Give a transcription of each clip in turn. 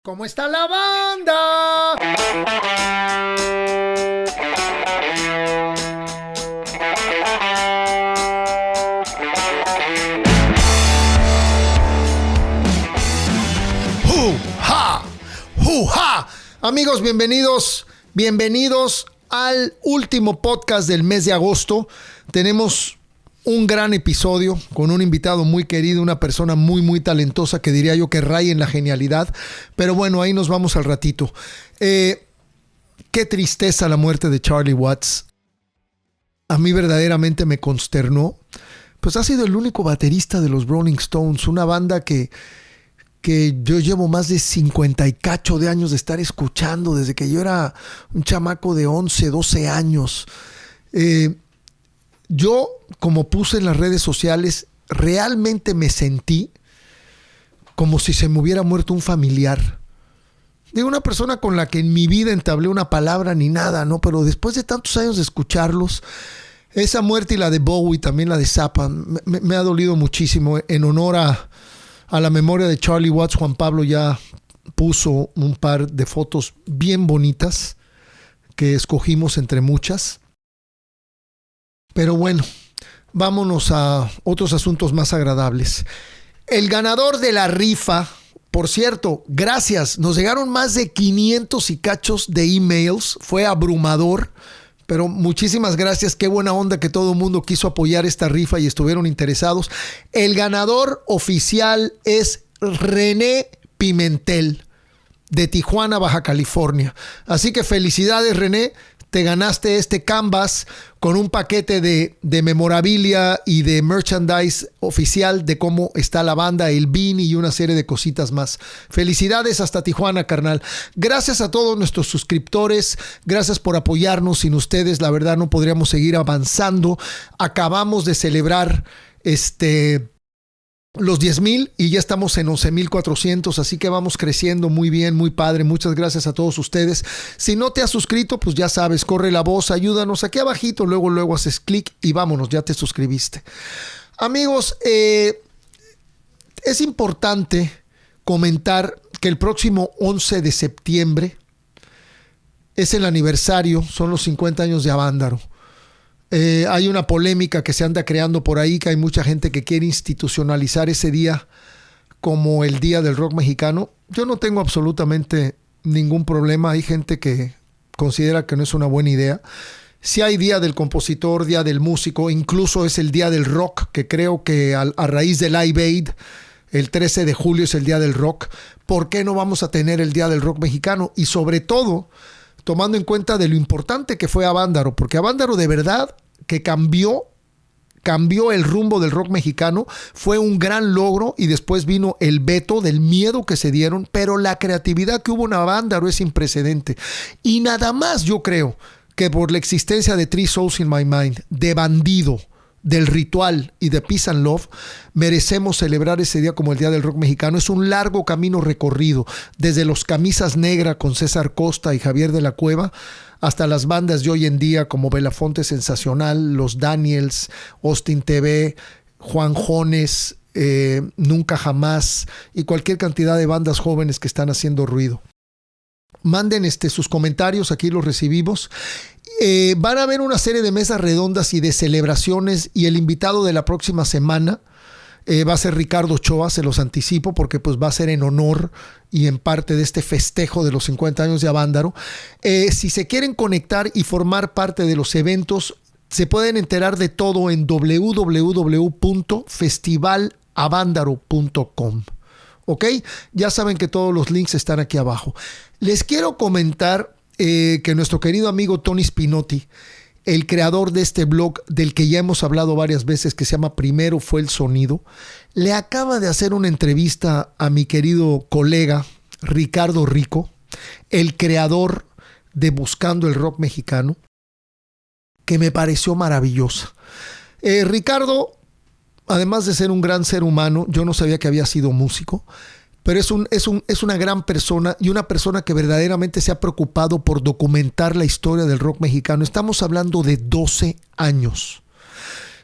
¿Cómo está la banda? ¡Ju-ja! ¡Ju-ja! Amigos, bienvenidos al último podcast del mes de agosto. Tenemos un gran episodio con un invitado muy querido, una persona muy talentosa que diría yo que raya en la genialidad. Pero bueno, ahí nos vamos al ratito. Qué tristeza la muerte de Charlie Watts. A mí verdaderamente me consternó. Pues ha sido el único baterista de los Rolling Stones, una banda que yo llevo más de 50 y cacho de años de estar escuchando desde que yo era un chamaco de 11, 12 años. Yo, como puse en las redes sociales, realmente me sentí como si se me hubiera muerto un familiar. Digo, una persona con la que en mi vida entablé una palabra ni nada, ¿no? Pero después de tantos años de escucharlos, esa muerte y la de Bowie, también la de Zappa, me ha dolido muchísimo. En honor a la memoria de Charlie Watts, Juan Pablo ya puso un par de fotos bien bonitas que escogimos entre muchas. Pero bueno, vámonos a otros asuntos más agradables. El ganador de la rifa, por cierto, gracias, nos llegaron más de 500 y cachos de emails, fue abrumador, pero muchísimas gracias, qué buena onda que todo el mundo quiso apoyar esta rifa y estuvieron interesados. El ganador oficial es René Pimentel, de Tijuana, Baja California. Así que felicidades, René. Te ganaste este canvas con un paquete de memorabilia y de merchandise oficial de cómo está la banda, el beanie y una serie de cositas más. Felicidades hasta Tijuana, carnal. Gracias a todos nuestros suscriptores. Gracias por apoyarnos. Sin ustedes, la verdad, no podríamos seguir avanzando. Acabamos de celebrar los 10,000 y ya estamos en 11,400, así que vamos creciendo muy bien, muy padre. Muchas gracias a todos ustedes. Si no te has suscrito, pues ya sabes, corre la voz, ayúdanos aquí abajito, luego haces clic y vámonos, ya te suscribiste. Amigos, es importante comentar que el próximo 11 de septiembre es el aniversario, son los 50 años de Avándaro. Hay una polémica que se anda creando por ahí, que hay mucha gente que quiere institucionalizar ese día como el Día del Rock Mexicano. Yo no tengo absolutamente ningún problema. Hay gente que considera que no es una buena idea. Si hay Día del Compositor, Día del Músico, incluso es el Día del Rock, que creo que a raíz del Live Aid, el 13 de julio es el Día del Rock. ¿Por qué no vamos a tener el Día del Rock Mexicano? Y sobre todo, tomando en cuenta de lo importante que fue Avándaro, porque Avándaro de verdad que cambió el rumbo del rock mexicano, fue un gran logro y después vino el veto del miedo que se dieron, pero la creatividad que hubo en Avándaro es sin precedente. Y nada más yo creo que por la existencia de Three Souls in My Mind, de Bandido, del Ritual y de Peace and Love, merecemos celebrar ese día como el Día del Rock Mexicano. Es un largo camino recorrido, desde los Camisas Negra con César Costa y Javier de la Cueva, hasta las bandas de hoy en día como Belafonte Sensacional, Los Daniels, Austin TV, Juan Jones, Nunca Jamás y cualquier cantidad de bandas jóvenes que están haciendo ruido. Manden sus comentarios, aquí los recibimos. Van a haber una serie de mesas redondas y de celebraciones, y el invitado de la próxima semana va a ser Ricardo Ochoa, se los anticipo, porque pues va a ser en honor y en parte de este festejo de los 50 años de Avándaro. Si se quieren conectar y formar parte de los eventos, se pueden enterar de todo en www.festivalavandaro.com. ¿Ok? Ya saben que todos los links están aquí abajo. Les quiero comentar que nuestro querido amigo Tony Spinotti, el creador de este blog del que ya hemos hablado varias veces, que se llama Primero fue el sonido, le acaba de hacer una entrevista a mi querido colega Ricardo Rico, el creador de Buscando el Rock Mexicano, que me pareció maravillosa. Ricardo, además de ser un gran ser humano, yo no sabía que había sido músico, pero es una gran persona y una persona que verdaderamente se ha preocupado por documentar la historia del rock mexicano. Estamos hablando de 12 años.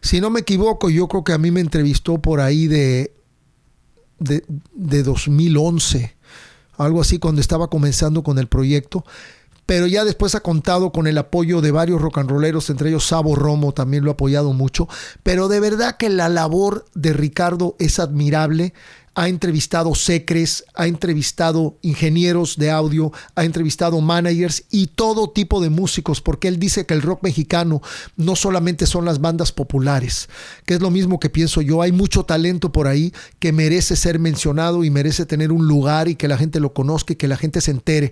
Si no me equivoco, yo creo que a mí me entrevistó por ahí de 2011. algo así cuando estaba comenzando con el proyecto. Pero ya después ha contado con el apoyo de varios rock and rolleros, entre ellos Sabo Romo también lo ha apoyado mucho. Pero de verdad que la labor de Ricardo es admirable. Ha entrevistado secres, ha entrevistado ingenieros de audio, ha entrevistado managers y todo tipo de músicos, porque él dice que el rock mexicano no solamente son las bandas populares, que es lo mismo que pienso yo. Hay mucho talento por ahí que merece ser mencionado y merece tener un lugar y que la gente lo conozca y que la gente se entere.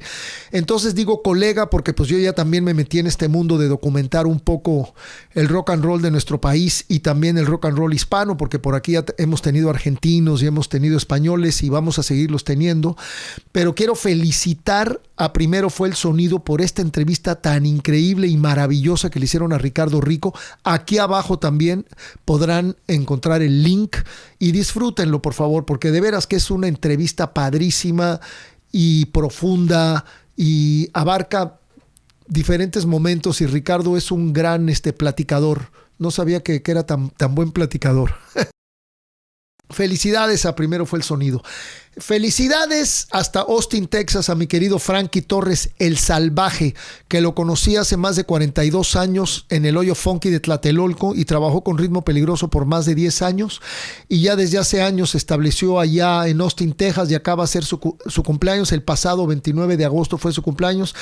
Entonces digo colega porque pues yo ya también me metí en este mundo de documentar un poco el rock and roll de nuestro país y también el rock and roll hispano, porque por aquí ya hemos tenido argentinos y hemos tenido españoles y vamos a seguirlos teniendo. Pero quiero felicitar a Primero Fue el Sonido por esta entrevista tan increíble y maravillosa que le hicieron a Ricardo Rico. Aquí abajo también podrán encontrar el link y disfrútenlo, por favor, porque de veras que es una entrevista padrísima y profunda y abarca diferentes momentos, y Ricardo es un gran platicador. No sabía que era tan buen platicador. Felicidades a Primero Fue el Sonido. Felicidades hasta Austin, Texas, a mi querido Frankie Torres, el Salvaje, que lo conocí hace más de 42 años en el Hoyo Funky de Tlatelolco y trabajó con Ritmo Peligroso por más de 10 años y ya desde hace años se estableció allá en Austin, Texas, y acaba de ser su cumpleaños. El pasado 29 de agosto fue su cumpleaños.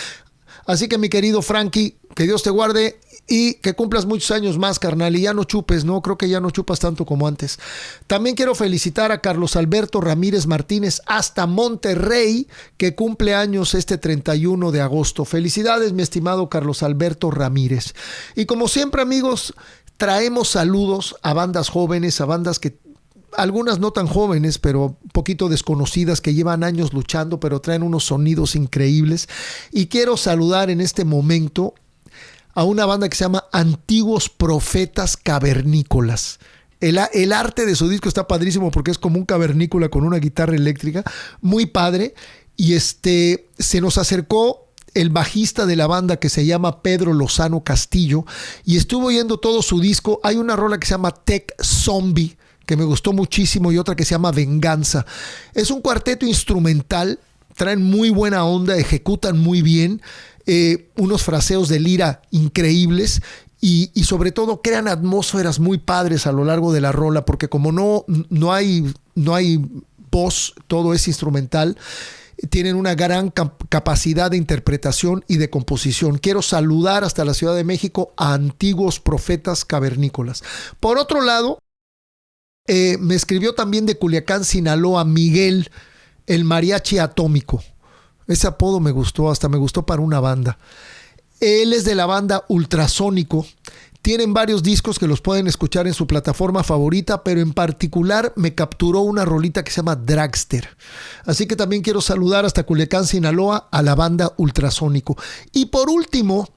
Así que mi querido Frankie, que Dios te guarde y que cumplas muchos años más, carnal, y ya no chupes, ¿no? Creo que ya no chupas tanto como antes. También quiero felicitar a Carlos Alberto Ramírez Martínez hasta Monterrey, que cumple años este 31 de agosto. Felicidades, mi estimado Carlos Alberto Ramírez. Y como siempre, amigos, traemos saludos a bandas jóvenes, a bandas que algunas no tan jóvenes, pero un poquito desconocidas, que llevan años luchando, pero traen unos sonidos increíbles. Y quiero saludar en este momento a una banda que se llama Antiguos Profetas Cavernícolas. El arte de su disco está padrísimo porque es como un cavernícola con una guitarra eléctrica, muy padre. Y se nos acercó el bajista de la banda, que se llama Pedro Lozano Castillo, y estuve oyendo todo su disco. Hay una rola que se llama Tech Zombie, que me gustó muchísimo, y otra que se llama Venganza. Es un cuarteto instrumental, traen muy buena onda, ejecutan muy bien, unos fraseos de lira increíbles y sobre todo crean atmósferas muy padres a lo largo de la rola, porque como no hay voz, todo es instrumental. Tienen una gran capacidad de interpretación y de composición. Quiero saludar hasta la Ciudad de México a Antiguos Profetas Cavernícolas. Por otro lado, me escribió también de Culiacán, Sinaloa, Miguel, el Mariachi Atómico. Ese apodo me gustó, hasta me gustó para una banda. Él es de la banda Ultrasónico. Tienen varios discos que los pueden escuchar en su plataforma favorita, pero en particular me capturó una rolita que se llama Dragster. Así que también quiero saludar hasta Culiacán, Sinaloa, a la banda Ultrasónico. Y por último,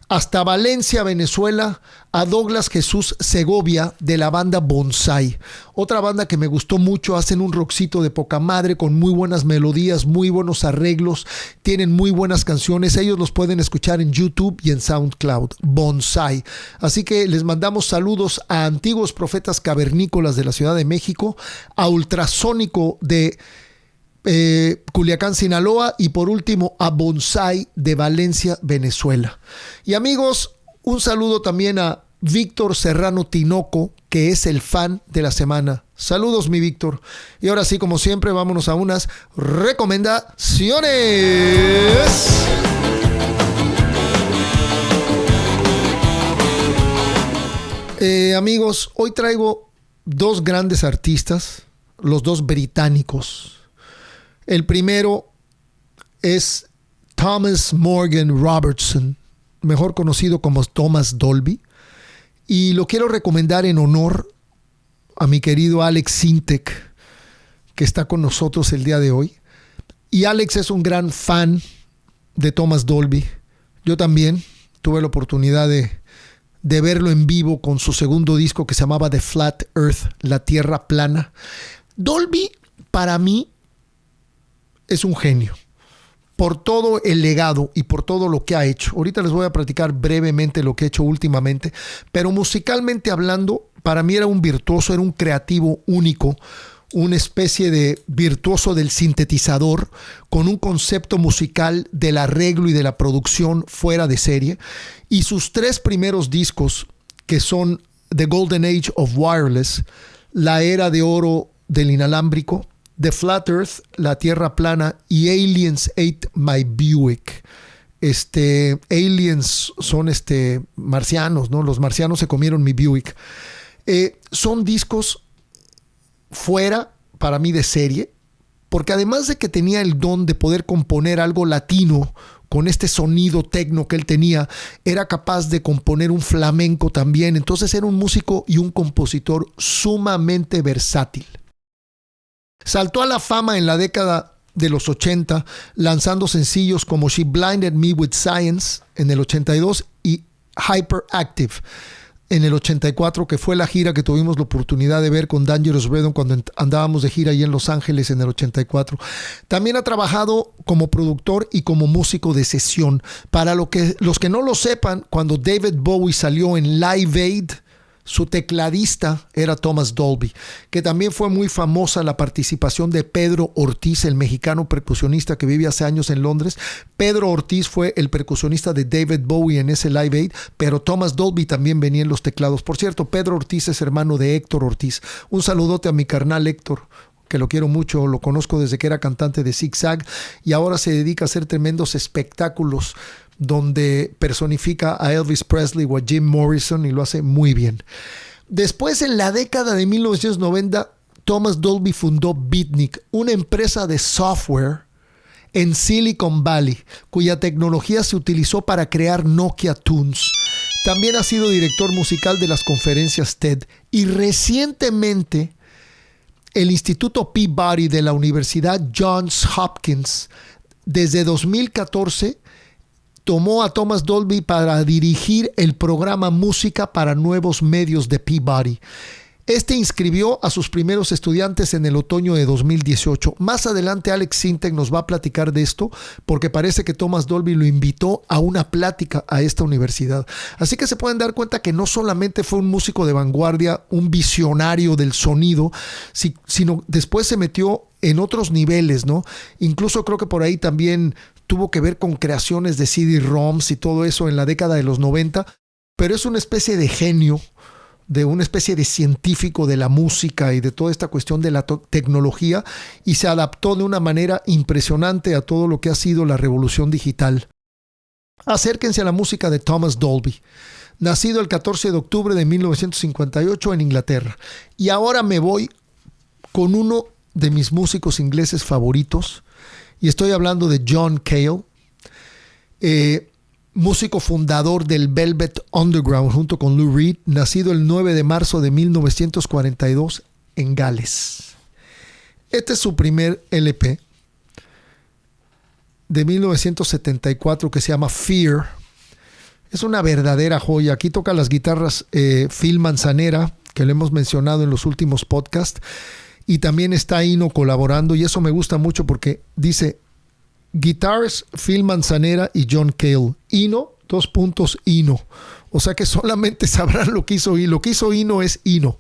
hasta Valencia, Venezuela, a Douglas Jesús Segovia de la banda Bonsai. Otra banda que me gustó mucho, hacen un rockcito de poca madre con muy buenas melodías, muy buenos arreglos, tienen muy buenas canciones. Ellos los pueden escuchar en YouTube y en SoundCloud, Bonsai. Así que les mandamos saludos a Antiguos Profetas Cavernícolas de la Ciudad de México, a Ultrasónico de Culiacán, Sinaloa, y por último a Bonsai de Valencia, Venezuela. Y amigos, un saludo también a Víctor Serrano Tinoco, que es el fan de la semana. Saludos, mi Víctor. Y ahora sí, como siempre, vámonos a unas recomendaciones. Amigos, hoy traigo dos grandes artistas, los dos británicos. El primero es Thomas Morgan Robertson, mejor conocido como Thomas Dolby, y lo quiero recomendar en honor a mi querido Alex Sintek, que está con nosotros el día de hoy. Y Alex es un gran fan de Thomas Dolby. Yo también tuve la oportunidad de verlo en vivo con su segundo disco que se llamaba The Flat Earth, La Tierra Plana. Dolby, para mí, es un genio por todo el legado y por todo lo que ha hecho. Ahorita les voy a platicar brevemente lo que ha hecho últimamente, pero musicalmente hablando, para mí era un virtuoso, era un creativo único, una especie de virtuoso del sintetizador, con un concepto musical del arreglo y de la producción fuera de serie. Y sus 3 primeros discos, que son The Golden Age of Wireless, la era de oro del inalámbrico, The Flat Earth, la tierra plana, y Aliens Ate My Buick. Aliens son marcianos, ¿no? Los marcianos se comieron mi Buick. Son discos fuera para mí de serie, porque además de que tenía el don de poder componer algo latino con este sonido tecno que él tenía, era capaz de componer un flamenco también. Entonces era un músico y un compositor sumamente versátil. Saltó a la fama en la década de los 80, lanzando sencillos como She Blinded Me With Science en el 82 y Hyperactive en el 84, que fue la gira que tuvimos la oportunidad de ver con Dangerous Rhythm cuando andábamos de gira ahí en Los Ángeles en el 84. También ha trabajado como productor y como músico de sesión. Para los que no lo sepan, cuando David Bowie salió en Live Aid, su tecladista era Thomas Dolby, que también fue muy famosa la participación de Pedro Ortiz, el mexicano percusionista que vive hace años en Londres. Pedro Ortiz fue el percusionista de David Bowie en ese Live Aid, pero Thomas Dolby también venía en los teclados. Por cierto, Pedro Ortiz es hermano de Héctor Ortiz. Un saludote a mi carnal Héctor, que lo quiero mucho, lo conozco desde que era cantante de Zig Zag y ahora se dedica a hacer tremendos espectáculos donde personifica a Elvis Presley o a Jim Morrison y lo hace muy bien. Después, en la década de 1990, Thomas Dolby fundó Beatnik, una empresa de software en Silicon Valley, cuya tecnología se utilizó para crear Nokia Tunes. También ha sido director musical de las conferencias TED y recientemente el Instituto Peabody de la Universidad Johns Hopkins, desde 2014, tomó a Thomas Dolby para dirigir el programa Música para Nuevos Medios de Peabody. Inscribió a sus primeros estudiantes en el otoño de 2018. Más adelante Alex Sintek nos va a platicar de esto, porque parece que Thomas Dolby lo invitó a una plática a esta universidad. Así que se pueden dar cuenta que no solamente fue un músico de vanguardia, un visionario del sonido, sino después se metió en otros niveles, ¿no? Incluso creo que por ahí también tuvo que ver con creaciones de CD-ROMs y todo eso en la década de los 90, pero es una especie de genio, de una especie de científico de la música y de toda esta cuestión de la tecnología, y se adaptó de una manera impresionante a todo lo que ha sido la revolución digital. Acérquense a la música de Thomas Dolby, nacido el 14 de octubre de 1958 en Inglaterra. Y ahora me voy con uno de mis músicos ingleses favoritos, y estoy hablando de John Cale, músico fundador del Velvet Underground junto con Lou Reed, nacido el 9 de marzo de 1942 en Gales. Este es su primer LP de 1974 que se llama Fear. Es una verdadera joya. Aquí toca las guitarras Phil Manzanera, que lo hemos mencionado en los últimos podcasts, y también está Eno colaborando, y eso me gusta mucho porque dice Guitars, Phil Manzanera y John Cale. Eno, Eno. O sea que solamente sabrán lo que hizo Eno. Lo que hizo Eno es Eno.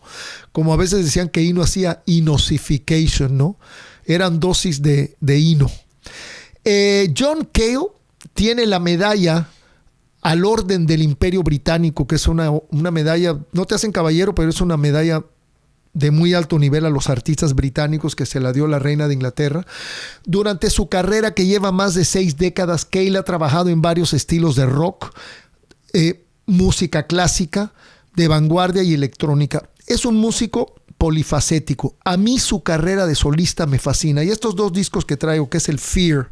Como a veces decían que Eno hacía Enosification, ¿no? Eran dosis de Eno. John Cale tiene la medalla al Orden del Imperio Británico, que es una medalla, no te hacen caballero, pero es una medalla de muy alto nivel a los artistas británicos que se la dio la reina de Inglaterra. Durante su carrera, que lleva más de 6 décadas, Cale ha trabajado en varios estilos de rock, música clásica, de vanguardia y electrónica. Es un músico polifacético. A mí su carrera de solista me fascina. Y estos 2 discos que traigo, que es el Fear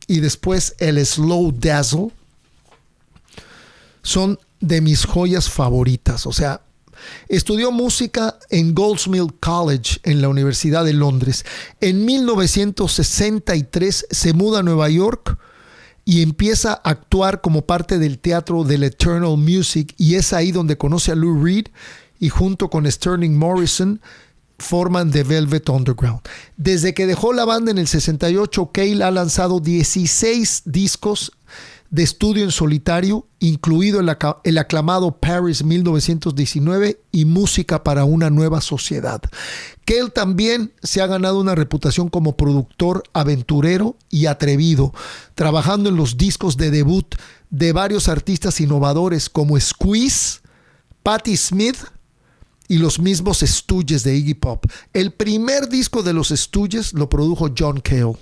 y después el Slow Dazzle, son de mis joyas favoritas. O sea, estudió música en Goldsmith College en la Universidad de Londres. En 1963 se muda a Nueva York y empieza a actuar como parte del teatro del Eternal Music, y es ahí donde conoce a Lou Reed, y junto con Sterling Morrison forman The Velvet Underground. Desde que dejó la banda en el 68, Cale ha lanzado 16 discos de estudio en solitario, incluido el aclamado Paris 1919 y Música para una nueva sociedad. Cale también se ha ganado una reputación como productor aventurero y atrevido, trabajando en los discos de debut de varios artistas innovadores como Squeeze, Patti Smith y los mismos Stooges de Iggy Pop. El primer disco de los Stooges lo produjo John Cale.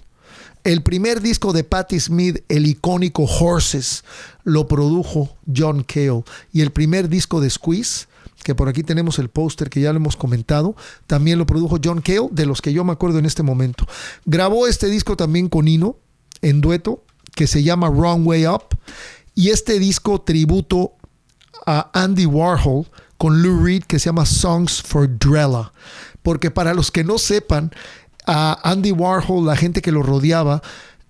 El primer disco de Patti Smith, el icónico Horses, lo produjo John Cale. Y el primer disco de Squeeze, que por aquí tenemos el póster que ya lo hemos comentado, también lo produjo John Cale, de los que yo me acuerdo en este momento. Grabó este disco también con Eno, en dueto, que se llama Wrong Way Up. Y este disco tributo a Andy Warhol con Lou Reed, que se llama Songs for Drella. Porque para los que no sepan, a Andy Warhol, la gente que lo rodeaba,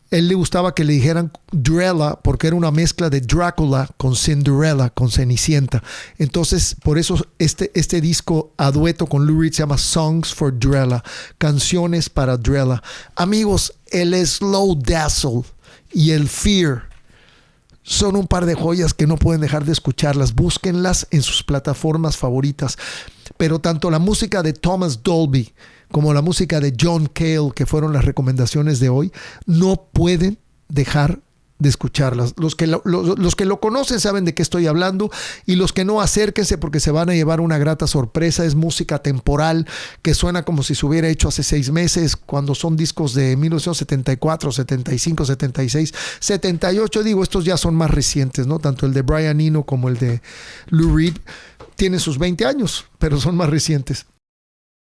él le gustaba que le dijeran Drella porque era una mezcla de Drácula con Cinderella, con Cenicienta. Entonces, por eso este disco a dueto con Lou Reed se llama Songs for Drella, canciones para Drella. Amigos, el Slow Dazzle y el Fear son un par de joyas que no pueden dejar de escucharlas. Búsquenlas en sus plataformas favoritas. Pero tanto la música de Thomas Dolby como la música de John Cale, que fueron las recomendaciones de hoy, no pueden dejar de escucharlas. Los que lo conocen saben de qué estoy hablando, y los que no, acérquense porque se van a llevar una grata sorpresa. Es música temporal que suena como si se hubiera hecho hace 6 meses, cuando son discos de 1974, 75, 76, 78. Digo, estos ya son más recientes, ¿no? Tanto el de Brian Eno como el de Lou Reed tienen sus 20 años, pero son más recientes.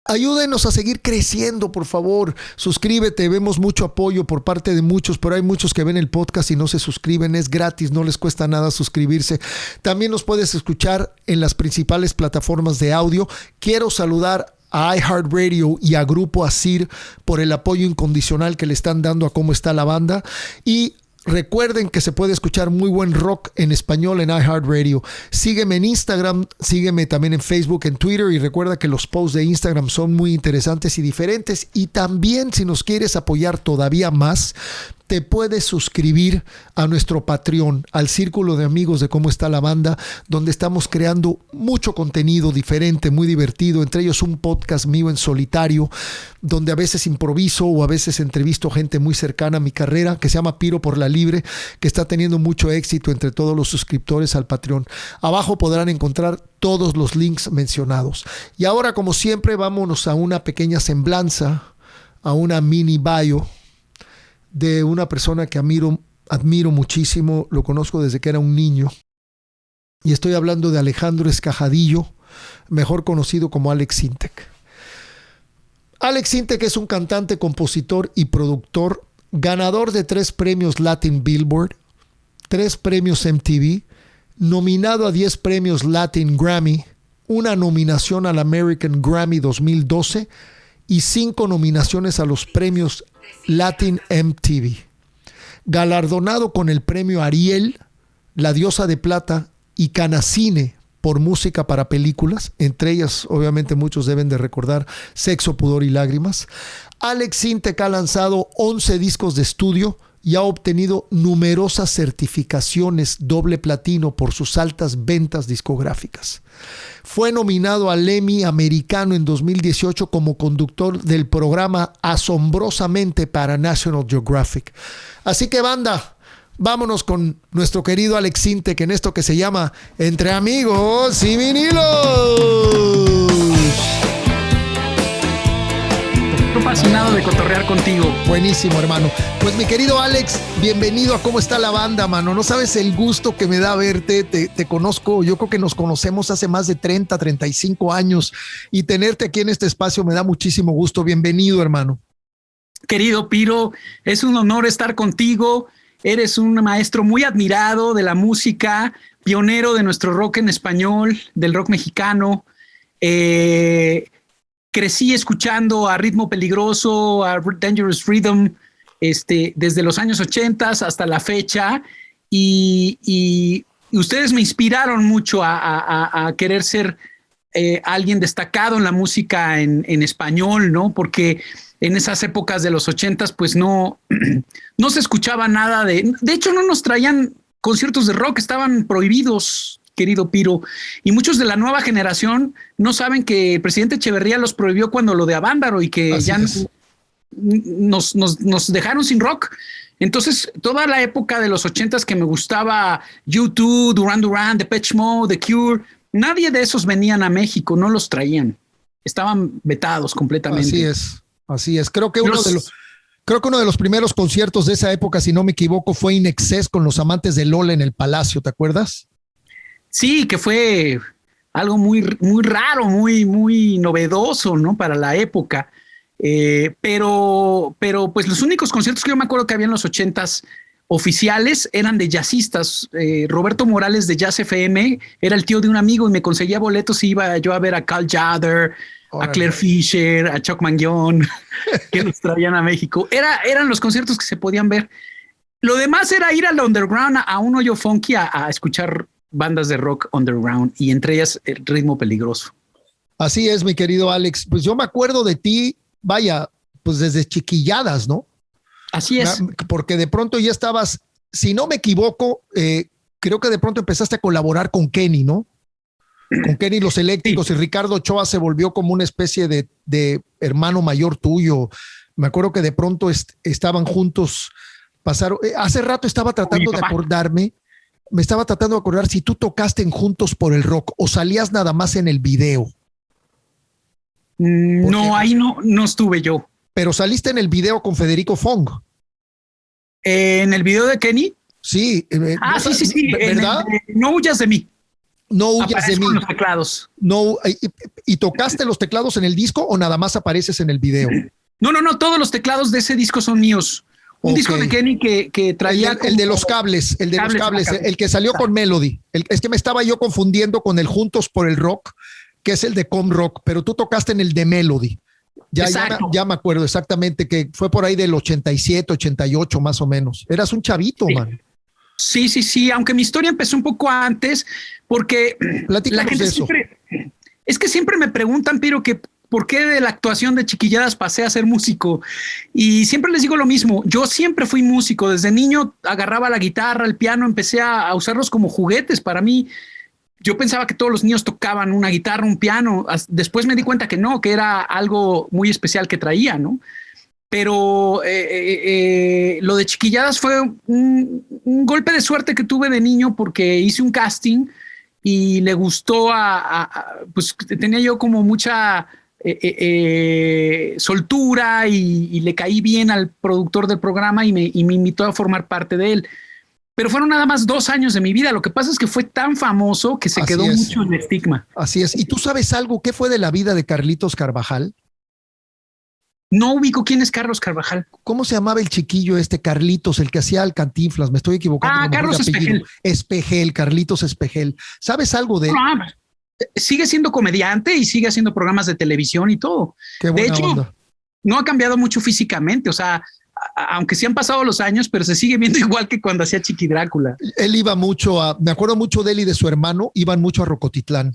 Ayúdenos a seguir creciendo, por favor. Suscríbete, vemos mucho apoyo por parte de muchos, pero hay muchos que ven el podcast y no se suscriben. Es gratis, no les cuesta nada suscribirse. También nos puedes escuchar en las principales plataformas de audio. Quiero saludar a iHeartRadio y a Grupo Asir por el apoyo incondicional que le están dando a Cómo Está la Banda. Y recuerden que se puede escuchar muy buen rock en español en iHeartRadio. Sígueme en Instagram, sígueme también en Facebook, en Twitter, y recuerda que los posts de Instagram son muy interesantes y diferentes. Y también, si nos quieres apoyar todavía más, te puedes suscribir a nuestro Patreon, al círculo de amigos de Cómo Está la Banda, donde estamos creando mucho contenido diferente, muy divertido, entre ellos un podcast mío en solitario, donde a veces improviso o a veces entrevisto gente muy cercana a mi carrera, que se llama Piro por la Libre, que está teniendo mucho éxito entre todos los suscriptores al Patreon. Abajo podrán encontrar todos los links mencionados. Y ahora, como siempre, vámonos a una pequeña semblanza, a una mini bio de una persona que admiro muchísimo. Lo conozco desde que era un niño, y estoy hablando de Alejandro Escajadillo, mejor conocido como Alex Sintek. Alex Sintek es un cantante, compositor y productor, ganador de 3 premios Latin Billboard, 3 premios MTV, nominado a 10 premios Latin Grammy, una nominación al American Grammy 2012 y 5 nominaciones a los premios Latin MTV. Galardonado con el premio Ariel, La Diosa de Plata y Canacine por música para películas, entre ellas obviamente muchos deben de recordar Sexo, Pudor y Lágrimas. Alex Sintek ha lanzado 11 discos de estudio y ha obtenido numerosas certificaciones doble platino por sus altas ventas discográficas. Fue nominado al Emmy americano en 2018 como conductor del programa Asombrosamente para National Geographic. Así que, banda, vámonos con nuestro querido Alex Sintek en esto que se llama Entre Amigos y Vinilos. Estoy fascinado de cotorrear contigo. Buenísimo, hermano. Pues mi querido Alex, bienvenido a Cómo Está la Banda, mano. No sabes el gusto que me da verte. Te conozco, yo creo que nos conocemos hace más de 30, 35 años, y tenerte aquí en este espacio me da muchísimo gusto. Bienvenido, hermano. Querido Piro, es un honor estar contigo. Eres un maestro muy admirado de la música, pionero de nuestro rock en español, del rock mexicano. Crecí escuchando a Ritmo Peligroso, a Dangerous Rhythm, desde los años 80 hasta la fecha, y ustedes me inspiraron mucho a querer ser alguien destacado en la música en español, ¿no? Porque en esas épocas de los 80s, pues no, no se escuchaba nada de hecho, no nos traían conciertos de rock, estaban prohibidos, querido Piro. Y muchos de la nueva generación no saben que el presidente Echeverría los prohibió cuando lo de Avándaro y que Así ya nos dejaron sin rock. Entonces, toda la época de los 80s que me gustaba U2, Duran Duran, Depeche Mode, The Cure, nadie de esos venían a México, no los traían. Estaban vetados completamente. Así es, así es. Creo que uno de los primeros conciertos de esa época, si no me equivoco, fue In Excess con los Amantes de Lola en el Palacio, ¿te acuerdas? Sí, que fue algo muy, muy raro, muy, muy novedoso, ¿no? Para la época. Pero pues los únicos conciertos que yo me acuerdo que había en los 80s oficiales eran de jazzistas. Roberto Morales de Jazz FM era el tío de un amigo y me conseguía boletos y iba yo a ver a Carl Jader, a Claire Fisher, a Chuck Mangione, que los traían a México. Eran los conciertos que se podían ver. Lo demás era ir al underground, a un hoyo funky, a escuchar bandas de rock underground y entre ellas el Ritmo Peligroso. Así es, mi querido Alex. Pues yo me acuerdo de ti, vaya, pues desde chiquilladas, ¿no? Así es. Porque de pronto ya estabas, si no me equivoco, creo que de pronto empezaste a colaborar con Kenny, ¿no? Con Kenny Los Eléctricos, sí. Y Ricardo Ochoa se volvió como una especie de hermano mayor tuyo. Me acuerdo que de pronto estaban juntos, pasaron. Hace rato estaba tratando de acordarme, me estaba tratando de acordar si tú tocaste en Juntos por el Rock o salías nada más en el video. No, ahí no estuve yo. Pero saliste en el video con Federico Fong. ¿En el video de Kenny? Sí. Sí. ¿Verdad? No huyas de mí. No huyas de mí. Con los teclados. No, ¿y tocaste los teclados en el disco o nada más apareces en el video? No. Todos los teclados de ese disco son míos. Un disco de Kenny que traía... El de los cables, el que salió con Melody. Es que me estaba yo confundiendo con el Juntos por el Rock, que es el de Com Rock, pero tú tocaste en el de Melody. Ya me acuerdo exactamente que fue por ahí del 87, 88 más o menos. Eras un chavito, sí. Man. Sí, aunque mi historia empezó un poco antes, porque platícanos la gente de eso. Siempre me preguntan, pero que ¿por qué de la actuación de chiquilladas pasé a ser músico? Y siempre les digo lo mismo, yo siempre fui músico, desde niño agarraba la guitarra, el piano, empecé a usarlos como juguetes. Para mí, yo pensaba que todos los niños tocaban una guitarra, un piano. Después me di cuenta que no, que era algo muy especial que traía, ¿no? Pero lo de chiquilladas fue un golpe de suerte que tuve de niño porque hice un casting y le gustó pues tenía yo como mucha soltura y le caí bien al productor del programa y me invitó a formar parte de él. Pero fueron nada más 2 años de mi vida. Lo que pasa es que fue tan famoso que se quedó mucho en el estigma. Así es. ¿Y tú sabes algo? ¿Qué fue de la vida de Carlitos Carvajal? No ubico quién es Carlos Carvajal. ¿Cómo se llamaba el chiquillo Carlitos, el que hacía el Cantinflas? Me estoy equivocando. Carlos Espejel. Espejel, Carlitos Espejel. ¿Sabes algo de él? Sigue siendo comediante y sigue haciendo programas de televisión y todo. Qué buena de hecho, onda. No ha cambiado mucho físicamente. O sea, aunque sí han pasado los años, pero se sigue viendo igual que cuando hacía Chiqui Drácula. Él iba mucho me acuerdo mucho de él y de su hermano, iban mucho a Rocotitlán.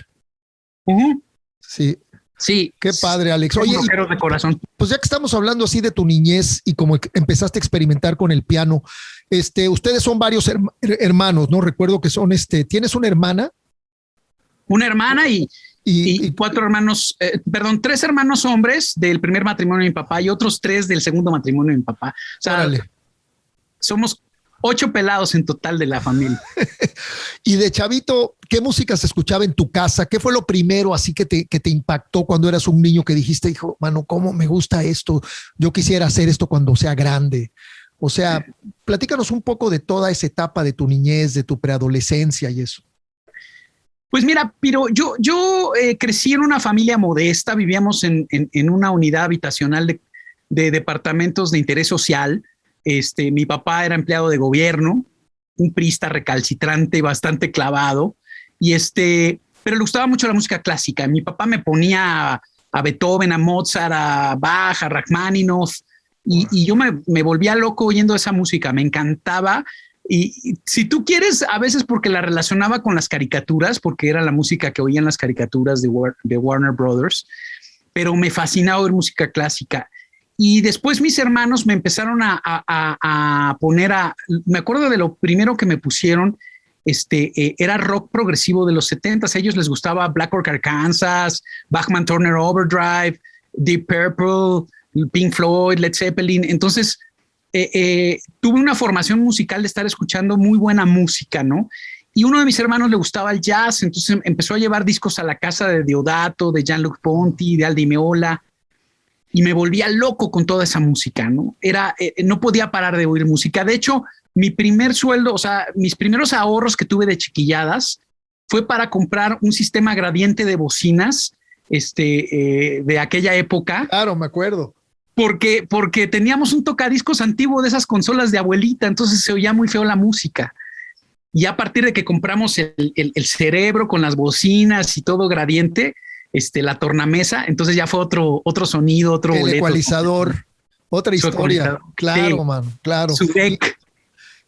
Sí. Sí. Qué padre, Alex. Oye, de corazón. Pues ya que estamos hablando así de tu niñez y como empezaste a experimentar con el piano, ustedes son varios hermanos, ¿no? Recuerdo que son, ¿tienes una hermana? Una hermana y 4 hermanos, 3 hermanos hombres del primer matrimonio de mi papá y otros 3 del segundo matrimonio de mi papá. O sea, órale. Somos 8 pelados en total de la familia. Y de chavito, ¿qué música se escuchaba en tu casa? ¿Qué fue lo primero así que te impactó cuando eras un niño que dijiste, hijo, mano, cómo me gusta esto? Yo quisiera hacer esto cuando sea grande. O sea, platícanos un poco de toda esa etapa de tu niñez, de tu preadolescencia y eso. Pues mira, Piro, yo crecí en una familia modesta, vivíamos en una unidad habitacional de departamentos de interés social. Mi papá era empleado de gobierno, un priista recalcitrante, bastante clavado, pero le gustaba mucho la música clásica. Mi papá me ponía a Beethoven, a Mozart, a Bach, a Rachmaninoff, y yo me volvía loco oyendo esa música. Me encantaba Y si tú quieres, a veces porque la relacionaba con las caricaturas, porque era la música que oían las caricaturas de Warner Brothers, pero me fascinaba oír música clásica. Y después mis hermanos me empezaron a poner me acuerdo de lo primero que me pusieron, era rock progresivo de los 70s. A ellos les gustaba Black Orchid Arkansas, Bachman Turner Overdrive, Deep Purple, Pink Floyd, Led Zeppelin. Entonces, tuve una formación musical de estar escuchando muy buena música, ¿no? Y uno de mis hermanos le gustaba el jazz, entonces empezó a llevar discos a la casa de Deodato, de Jean-Luc Ponty, de Aldi Meola, y me volvía loco con toda esa música, ¿no? No podía parar de oír música. De hecho, mi primer sueldo, o sea, mis primeros ahorros que tuve de chiquilladas fue para comprar un sistema gradiente de bocinas, de aquella época. Claro, me acuerdo. Porque teníamos un tocadiscos antiguo de esas consolas de abuelita, entonces se oía muy feo la música. Y a partir de que compramos el cerebro con las bocinas y todo gradiente, la tornamesa, entonces ya fue otro sonido, otro el boleto, ecualizador, otra historia. Claro, sí, man, claro. Su deck.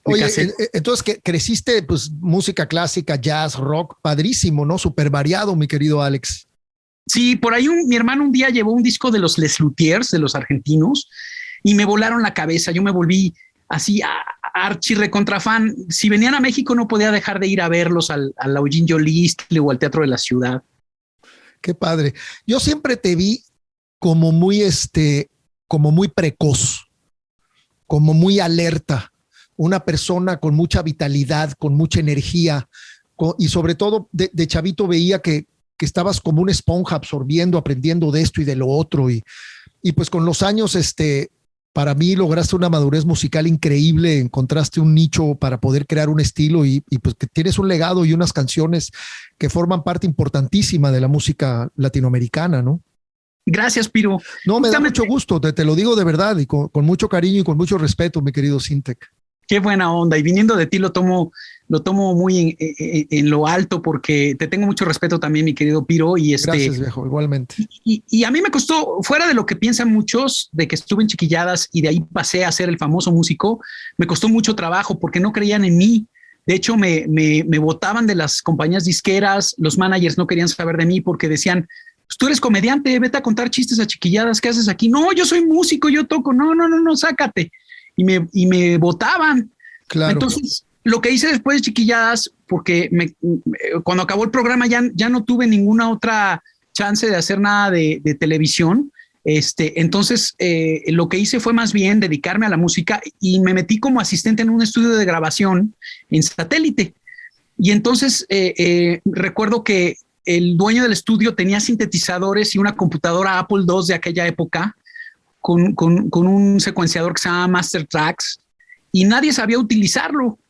Oye, entonces creciste, pues, música clásica, jazz, rock, padrísimo, ¿no? Súper variado, mi querido Alex. Sí, por ahí mi hermano un día llevó un disco de los Les Luthiers, de los argentinos, y me volaron la cabeza. Yo me volví así archi recontra fan. Si venían a México no podía dejar de ir a verlos al Eugene Jolistle o al Teatro de la Ciudad. Qué padre. Yo siempre te vi como muy precoz, como muy alerta, una persona con mucha vitalidad, con mucha energía, y sobre todo de chavito veía que estabas como una esponja absorbiendo, aprendiendo de esto y de lo otro. Y pues con los años, para mí lograste una madurez musical increíble, encontraste un nicho para poder crear un estilo y pues que tienes un legado y unas canciones que forman parte importantísima de la música latinoamericana, ¿no? Gracias, Piro. No, me da mucho gusto, te lo digo de verdad y con mucho cariño y con mucho respeto, mi querido Sintec. Qué buena onda. Y viniendo de ti lo tomo muy en lo alto porque te tengo mucho respeto también, mi querido Piro. Gracias, viejo, igualmente. Y a mí me costó, fuera de lo que piensan muchos, de que estuve en Chiquilladas y de ahí pasé a ser el famoso músico, me costó mucho trabajo porque no creían en mí. De hecho, me botaban de las compañías disqueras, los managers no querían saber de mí porque decían, pues tú eres comediante, vete a contar chistes a Chiquilladas, ¿qué haces aquí? No, yo soy músico, yo toco, no, sácate. Y me votaban. Claro. Entonces, lo que hice después de Chiquilladas, porque cuando acabó el programa ya no tuve ninguna otra chance de hacer nada de televisión. Entonces, lo que hice fue más bien dedicarme a la música y me metí como asistente en un estudio de grabación en satélite. Y entonces recuerdo que el dueño del estudio tenía sintetizadores y una computadora Apple II de aquella época con un secuenciador que se llama Master Tracks y nadie sabía utilizarlo.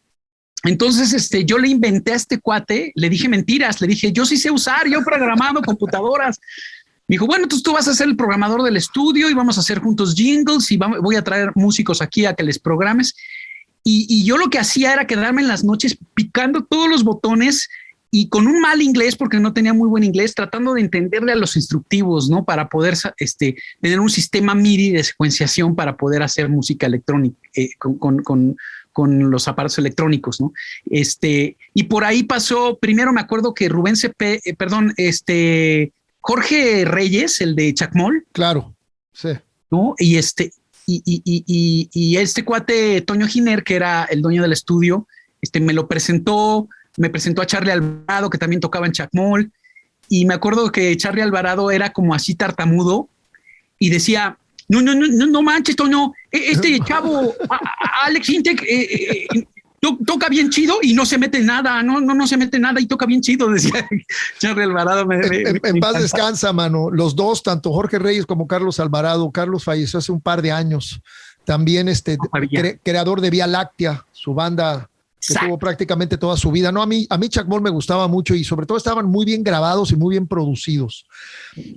Entonces yo le inventé a este cuate, le dije mentiras, le dije yo sí sé usar, yo he programado computadoras. Me dijo, bueno, entonces tú vas a ser el programador del estudio y vamos a hacer juntos jingles y voy a traer músicos aquí a que les programes. Y yo lo que hacía era quedarme en las noches picando todos los botones y con un mal inglés, porque no tenía muy buen inglés, tratando de entenderle a los instructivos, ¿no? Para poder tener un sistema MIDI de secuenciación para poder hacer música electrónica con los aparatos electrónicos, ¿no? Y por ahí pasó, primero me acuerdo que Jorge Reyes, el de Chacmol. Claro, sí. ¿No? Y este cuate, Toño Giner, que era el dueño del estudio, me presentó a Charlie Alvarado, que también tocaba en Chacmol, y me acuerdo que Charlie Alvarado era como así tartamudo y decía, no manches, Toño, este chavo, Alex Intec, toca bien chido y no se mete nada, no se mete nada y toca bien chido, decía Charlie Alvarado. En paz descansa, mano. Los dos, tanto Jorge Reyes como Carlos Alvarado. Carlos falleció hace un par de años. También creador de Vía Láctea, su banda que tuvo prácticamente toda su vida. No, a mí Chacmol me gustaba mucho y sobre todo estaban muy bien grabados y muy bien producidos.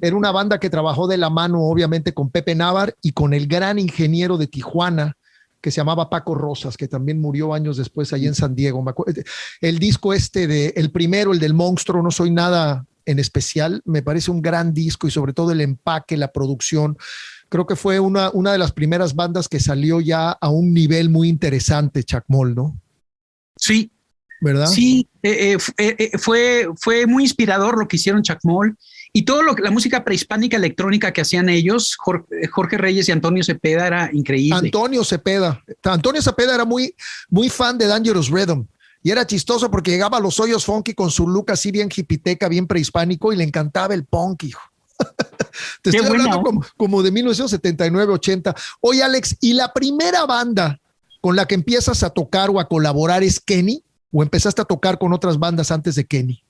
Era una banda que trabajó de la mano, obviamente, con Pepe Navar y con el gran ingeniero de Tijuana, que se llamaba Paco Rosas, que también murió años después allí en San Diego. El disco el primero, el del Monstruo, No Soy Nada en especial, me parece un gran disco y sobre todo el empaque, la producción. Creo que fue una de las primeras bandas que salió ya a un nivel muy interesante, Chacmol, ¿no? Sí, ¿verdad? sí, fue muy inspirador lo que hicieron Chacmol y todo la música prehispánica electrónica que hacían ellos, Jorge Reyes y Antonio Cepeda, era increíble. Antonio Cepeda era muy, muy fan de Dangerous Rhythm. Y era chistoso porque llegaba a los hoyos funky con su look así bien hipiteca, bien prehispánico, y le encantaba el punk, hijo. Te estoy hablando como de 1979, 80. Oye, Alex, ¿y la primera banda con la que empiezas a tocar o a colaborar es Kenny? ¿O empezaste a tocar con otras bandas antes de Kenny?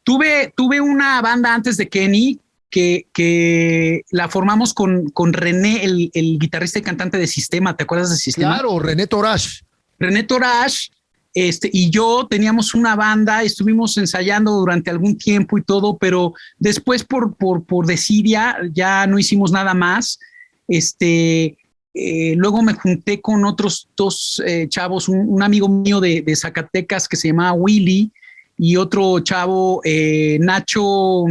Tuve una banda antes de Kenny que la formamos con René, el guitarrista y cantante de Sistema. ¿Te acuerdas de Sistema? Claro, René Torash. René Torash. Y yo teníamos una banda, estuvimos ensayando durante algún tiempo y todo, pero después por desidia ya no hicimos nada más. Luego me junté con otros dos chavos, un amigo mío de Zacatecas que se llamaba Willy y otro chavo, Nacho,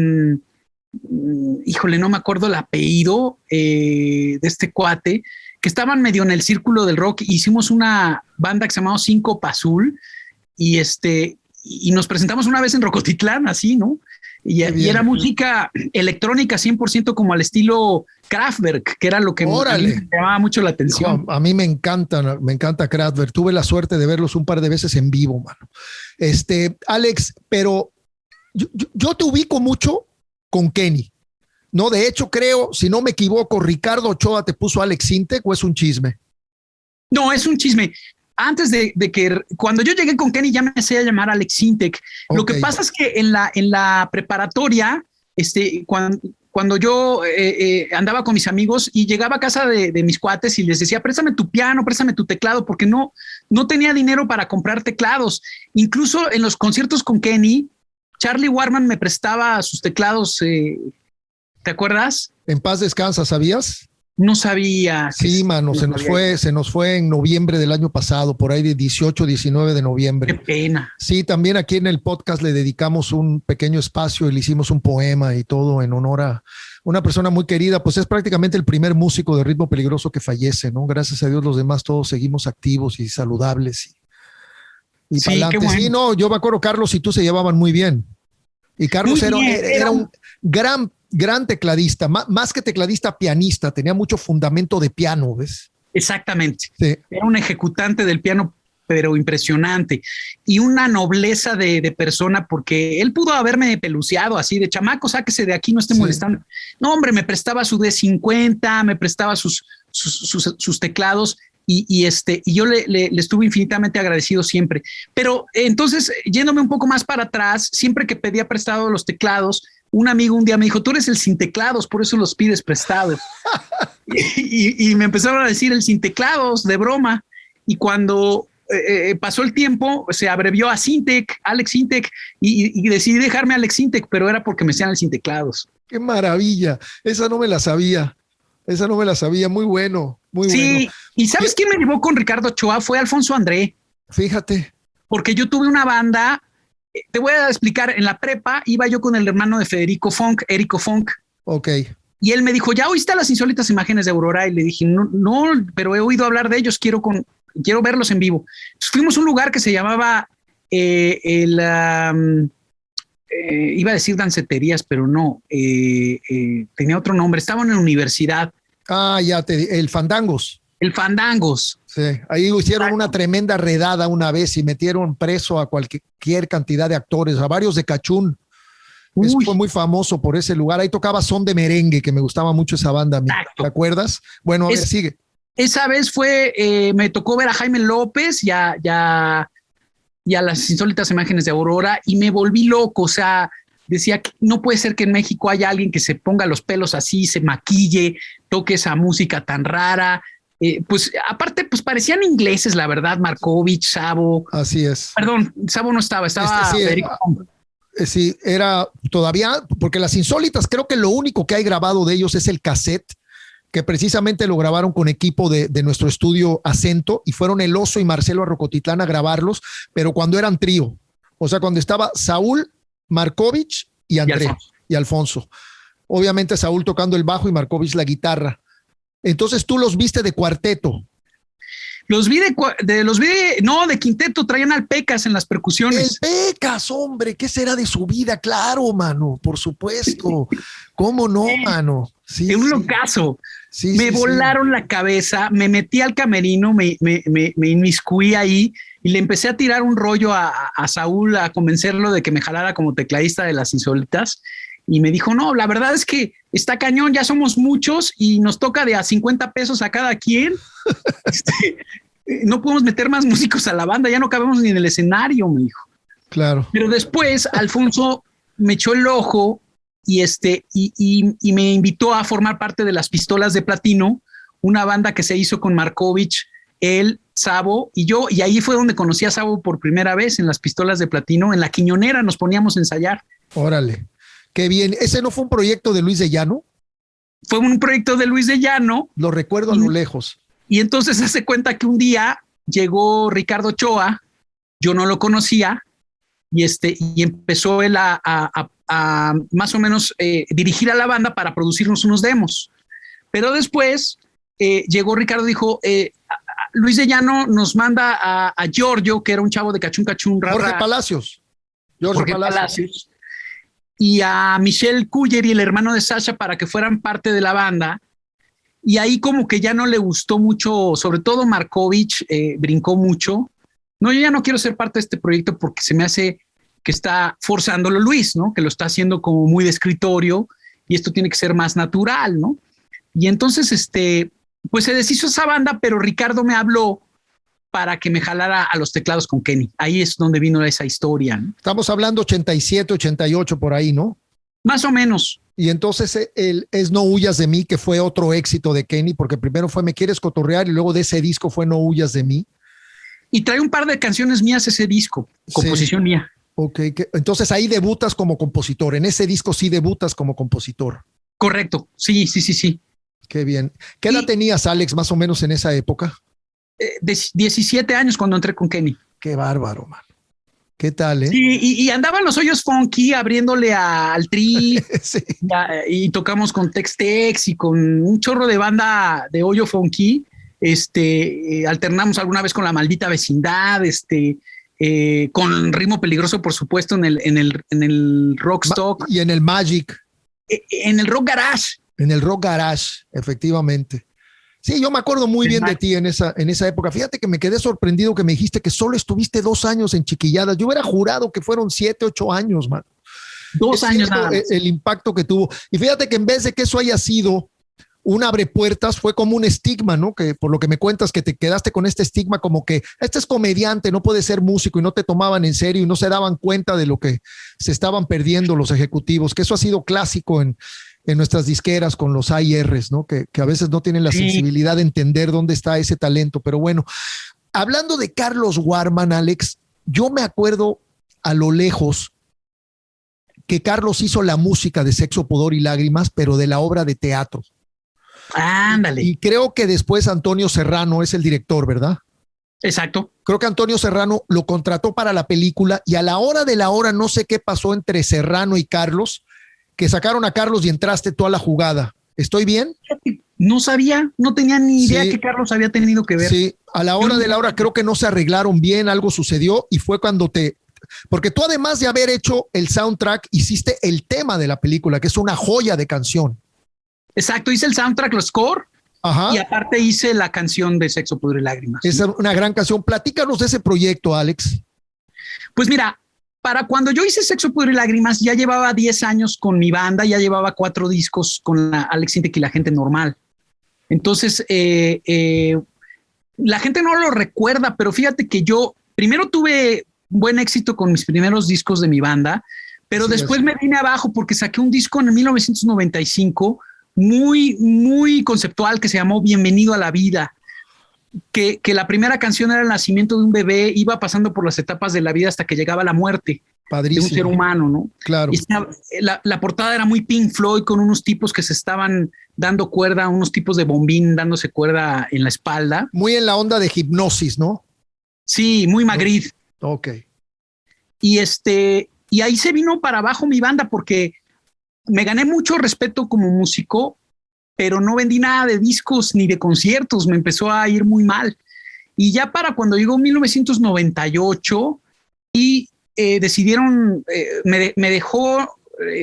híjole, no me acuerdo el apellido de este cuate, que estaban medio en el círculo del rock. Hicimos una banda que se llamaba Síncopa Azul y y nos presentamos una vez en Rocotitlán, así, ¿no? Y era música electrónica 100% como al estilo Kraftwerk, que era lo que a mí me llamaba mucho la atención. No, a mí me encanta Kraftwerk. Tuve la suerte de verlos un par de veces en vivo, mano. Alex, pero yo te ubico mucho con Kenny. No, de hecho, creo, si no me equivoco, Ricardo Ochoa te puso Alex Sintek, ¿o es un chisme? No, es un chisme. Antes de que cuando yo llegué con Kenny ya me hacía llamar Alex Sintek. Okay. Lo que pasa es que en la preparatoria, cuando yo andaba con mis amigos y llegaba a casa de mis cuates y les decía, préstame tu piano, préstame tu teclado, porque no tenía dinero para comprar teclados. Incluso en los conciertos con Kenny, Charlie Warman me prestaba sus teclados. ¿Te acuerdas? En paz descansa, ¿sabías? No sabía. Sí, mano, se nos fue en noviembre del año pasado, por ahí de 18, 19 de noviembre. Qué pena. Sí, también aquí en el podcast le dedicamos un pequeño espacio y le hicimos un poema y todo en honor a una persona muy querida. Pues es prácticamente el primer músico de Ritmo Peligroso que fallece, ¿no? Gracias a Dios los demás todos seguimos activos y saludables. Y sí, qué bueno. Sí, no, yo me acuerdo, Carlos y tú se llevaban muy bien. Y Carlos era un gran tecladista, más que tecladista, pianista, tenía mucho fundamento de piano, ¿ves? Exactamente. Sí. Era un ejecutante del piano, pero impresionante. Y una nobleza de persona, porque él pudo haberme peluceado así de chamaco, sáquese de aquí, no esté molestando. No, hombre, me prestaba su D50, me prestaba sus teclados. Y yo le estuve infinitamente agradecido siempre. Pero entonces, yéndome un poco más para atrás, siempre que pedía prestado los teclados, un amigo un día me dijo, tú eres el sin teclados, por eso los pides prestados. y me empezaron a decir el sin teclados, de broma. Y cuando pasó el tiempo, se abrevió a Sintek, Alex Sintek, y decidí dejarme Alex Sintek, pero era porque me decían el sin teclados. ¡Qué maravilla! Esa no me la sabía, muy bueno. Muy sí, bueno. ¿Y sabes quién me llevó con Ricardo Ochoa? Fue Alfonso André. Fíjate. Porque yo tuve una banda, te voy a explicar, en la prepa iba yo con el hermano de Federico Funk, Érico Funk. Ok. Y él me dijo, ¿ya oíste las insólitas imágenes de Aurora? Y le dije, no, pero he oído hablar de ellos, quiero verlos en vivo. Entonces fuimos a un lugar que se llamaba iba a decir danceterías, pero no, tenía otro nombre, estaban en la universidad. Ah, ya el Fandangos. El Fandangos. Sí, ahí hicieron una tremenda redada una vez y metieron preso a cualquier cantidad de actores, a varios de Cachún. Eso fue muy famoso por ese lugar. Ahí tocaba Son de Merengue, que me gustaba mucho esa banda a mí. ¿Te acuerdas? Bueno, a ver, sigue. Esa vez me tocó ver a Jaime López y a las insólitas imágenes de Aurora y me volví loco. O sea, decía que no puede ser que en México haya alguien que se ponga los pelos así, se maquille, toque esa música tan rara. Pues aparte, pues parecían ingleses, la verdad, Markovich, Sabo. Así es. Perdón, Sabo no estaba Federico. Sí, era todavía, porque las insólitas, creo que lo único que hay grabado de ellos es el cassette, que precisamente lo grabaron con equipo de nuestro estudio Acento, y fueron El Oso y Marcelo a Rocotitlán a grabarlos, pero cuando eran trío. O sea, cuando estaba Saúl, Markovich y André y Alfonso. Obviamente Saúl tocando el bajo y Markovich la guitarra. Entonces tú los viste de cuarteto. No, de quinteto, traían al Pecas en las percusiones. El Pecas, hombre, ¿qué será de su vida? Claro, mano, por supuesto. ¿Cómo no, mano? Sí, un locazo. Sí, me volaron la cabeza, me metí al camerino, me inmiscuí ahí y le empecé a tirar un rollo a Saúl, a convencerlo de que me jalara como tecladista de Las Insólitas. Y me dijo, no, la verdad es que está cañón, ya somos muchos y nos toca de a 50 pesos a cada quien. No podemos meter más músicos a la banda, ya no cabemos ni en el escenario, me dijo. Claro. Pero después Alfonso me echó el ojo y me invitó a formar parte de las Pistolas de Platino, una banda que se hizo con Markovich, él, Sabo y yo, y ahí fue donde conocí a Sabo por primera vez, en las Pistolas de Platino, en la Quiñonera nos poníamos a ensayar. Órale. Qué bien. ¿Ese no fue un proyecto de Luis de Llano? Fue un proyecto de Luis de Llano. Lo recuerdo a lo lejos. Y entonces hace cuenta que un día llegó Ricardo Ochoa, yo no lo conocía, y empezó él a más o menos dirigir a la banda para producirnos unos demos. Pero después llegó Ricardo y dijo, Luis de Llano nos manda a Giorgio, que era un chavo de Cachún Cachún. Jorge Palacios. Jorge Palacios. Y a Michelle Cuyeri, el hermano de Sasha, para que fueran parte de la banda. Y ahí como que ya no le gustó mucho, sobre todo Markovich brincó mucho. No, yo ya no quiero ser parte de este proyecto porque se me hace que está forzándolo Luis, ¿no? Que lo está haciendo como muy de escritorio y esto tiene que ser más natural, ¿no? Y entonces, pues se deshizo esa banda, pero Ricardo me habló para que me jalara a los teclados con Kenny. Ahí es donde vino esa historia, ¿no? Estamos hablando 87, 88 por ahí, ¿no? Más o menos. Y entonces es No Huyas de Mí, que fue otro éxito de Kenny, porque primero fue Me Quieres Cotorrear y luego de ese disco fue No Huyas de Mí. Y trae un par de canciones mías ese disco, composición mía. Ok, entonces ahí debutas como compositor. En ese disco sí debutas como compositor. Correcto, sí. Qué bien. ¿Qué edad tenías, Alex, más o menos en esa época? 17 años cuando entré con Kenny. Qué bárbaro, man. ¿Qué tal, Sí, y andaban los hoyos funky abriéndole al Tri. Sí. Y tocamos con Tex-Tex y con un chorro de banda de hoyo funky. Alternamos alguna vez con La Maldita Vecindad, con Ritmo Peligroso, por supuesto, en el Rockstock. Y en el Magic. En el Rock Garage. En el Rock Garage, efectivamente. Sí, yo me acuerdo muy bien de ti en esa época. Fíjate que me quedé sorprendido que me dijiste que solo estuviste 2 años en Chiquilladas. Yo hubiera jurado que fueron 7, 8 años, man. 2 años nada más. El impacto que tuvo. Y fíjate que en vez de que eso haya sido un abre puertas, fue como un estigma, ¿no? Que por lo que me cuentas que te quedaste con este estigma como que este es comediante, no puede ser músico, y no te tomaban en serio y no se daban cuenta de lo que se estaban perdiendo los ejecutivos, que eso ha sido clásico en nuestras disqueras con los AIRs, ¿no? Que a veces no tienen la sensibilidad de entender dónde está ese talento. Pero bueno, hablando de Carlos Warman, Alex, yo me acuerdo a lo lejos que Carlos hizo la música de Sexo, Pudor y Lágrimas, pero de la obra de teatro. Ándale. Y creo que después Antonio Serrano es el director, ¿verdad? Exacto. Creo que Antonio Serrano lo contrató para la película y a la hora de la hora no sé qué pasó entre Serrano y Carlos, que sacaron a Carlos y entraste tú a la jugada. ¿Estoy bien? No sabía, no tenía ni idea que Carlos había tenido que ver. Sí, a la hora de la hora creo que no se arreglaron bien, algo sucedió y fue cuando porque tú además de haber hecho el soundtrack, hiciste el tema de la película, que es una joya de canción. Exacto, hice el soundtrack, los score. Ajá. Y aparte hice la canción de Sexo, Pudor y Lágrimas. Es una gran canción. Platícanos de ese proyecto, Alex. Pues mira, para cuando yo hice Sexo, Pudor y Lágrimas, ya llevaba 10 años con mi banda, ya llevaba 4 discos con Alex Intec y La Gente Normal. Entonces, la gente no lo recuerda, pero fíjate que yo primero tuve buen éxito con mis primeros discos de mi banda, pero sí, después me vine abajo porque saqué un disco en 1995 muy, muy conceptual que se llamó Bienvenido a la Vida. Que la primera canción era el nacimiento de un bebé, iba pasando por las etapas de la vida hasta que llegaba la muerte. Padrísimo. De un ser humano, ¿no? Claro. Y la portada era muy Pink Floyd, con unos tipos que se estaban dando cuerda, unos tipos de bombín dándose cuerda en la espalda. Muy en la onda de Hipnosis, ¿no? Sí, muy Magritte. Ok. Y ahí se vino para abajo mi banda porque me gané mucho respeto como músico, pero no vendí nada de discos ni de conciertos, me empezó a ir muy mal. Y ya para cuando llegó 1998 y decidieron, me dejó,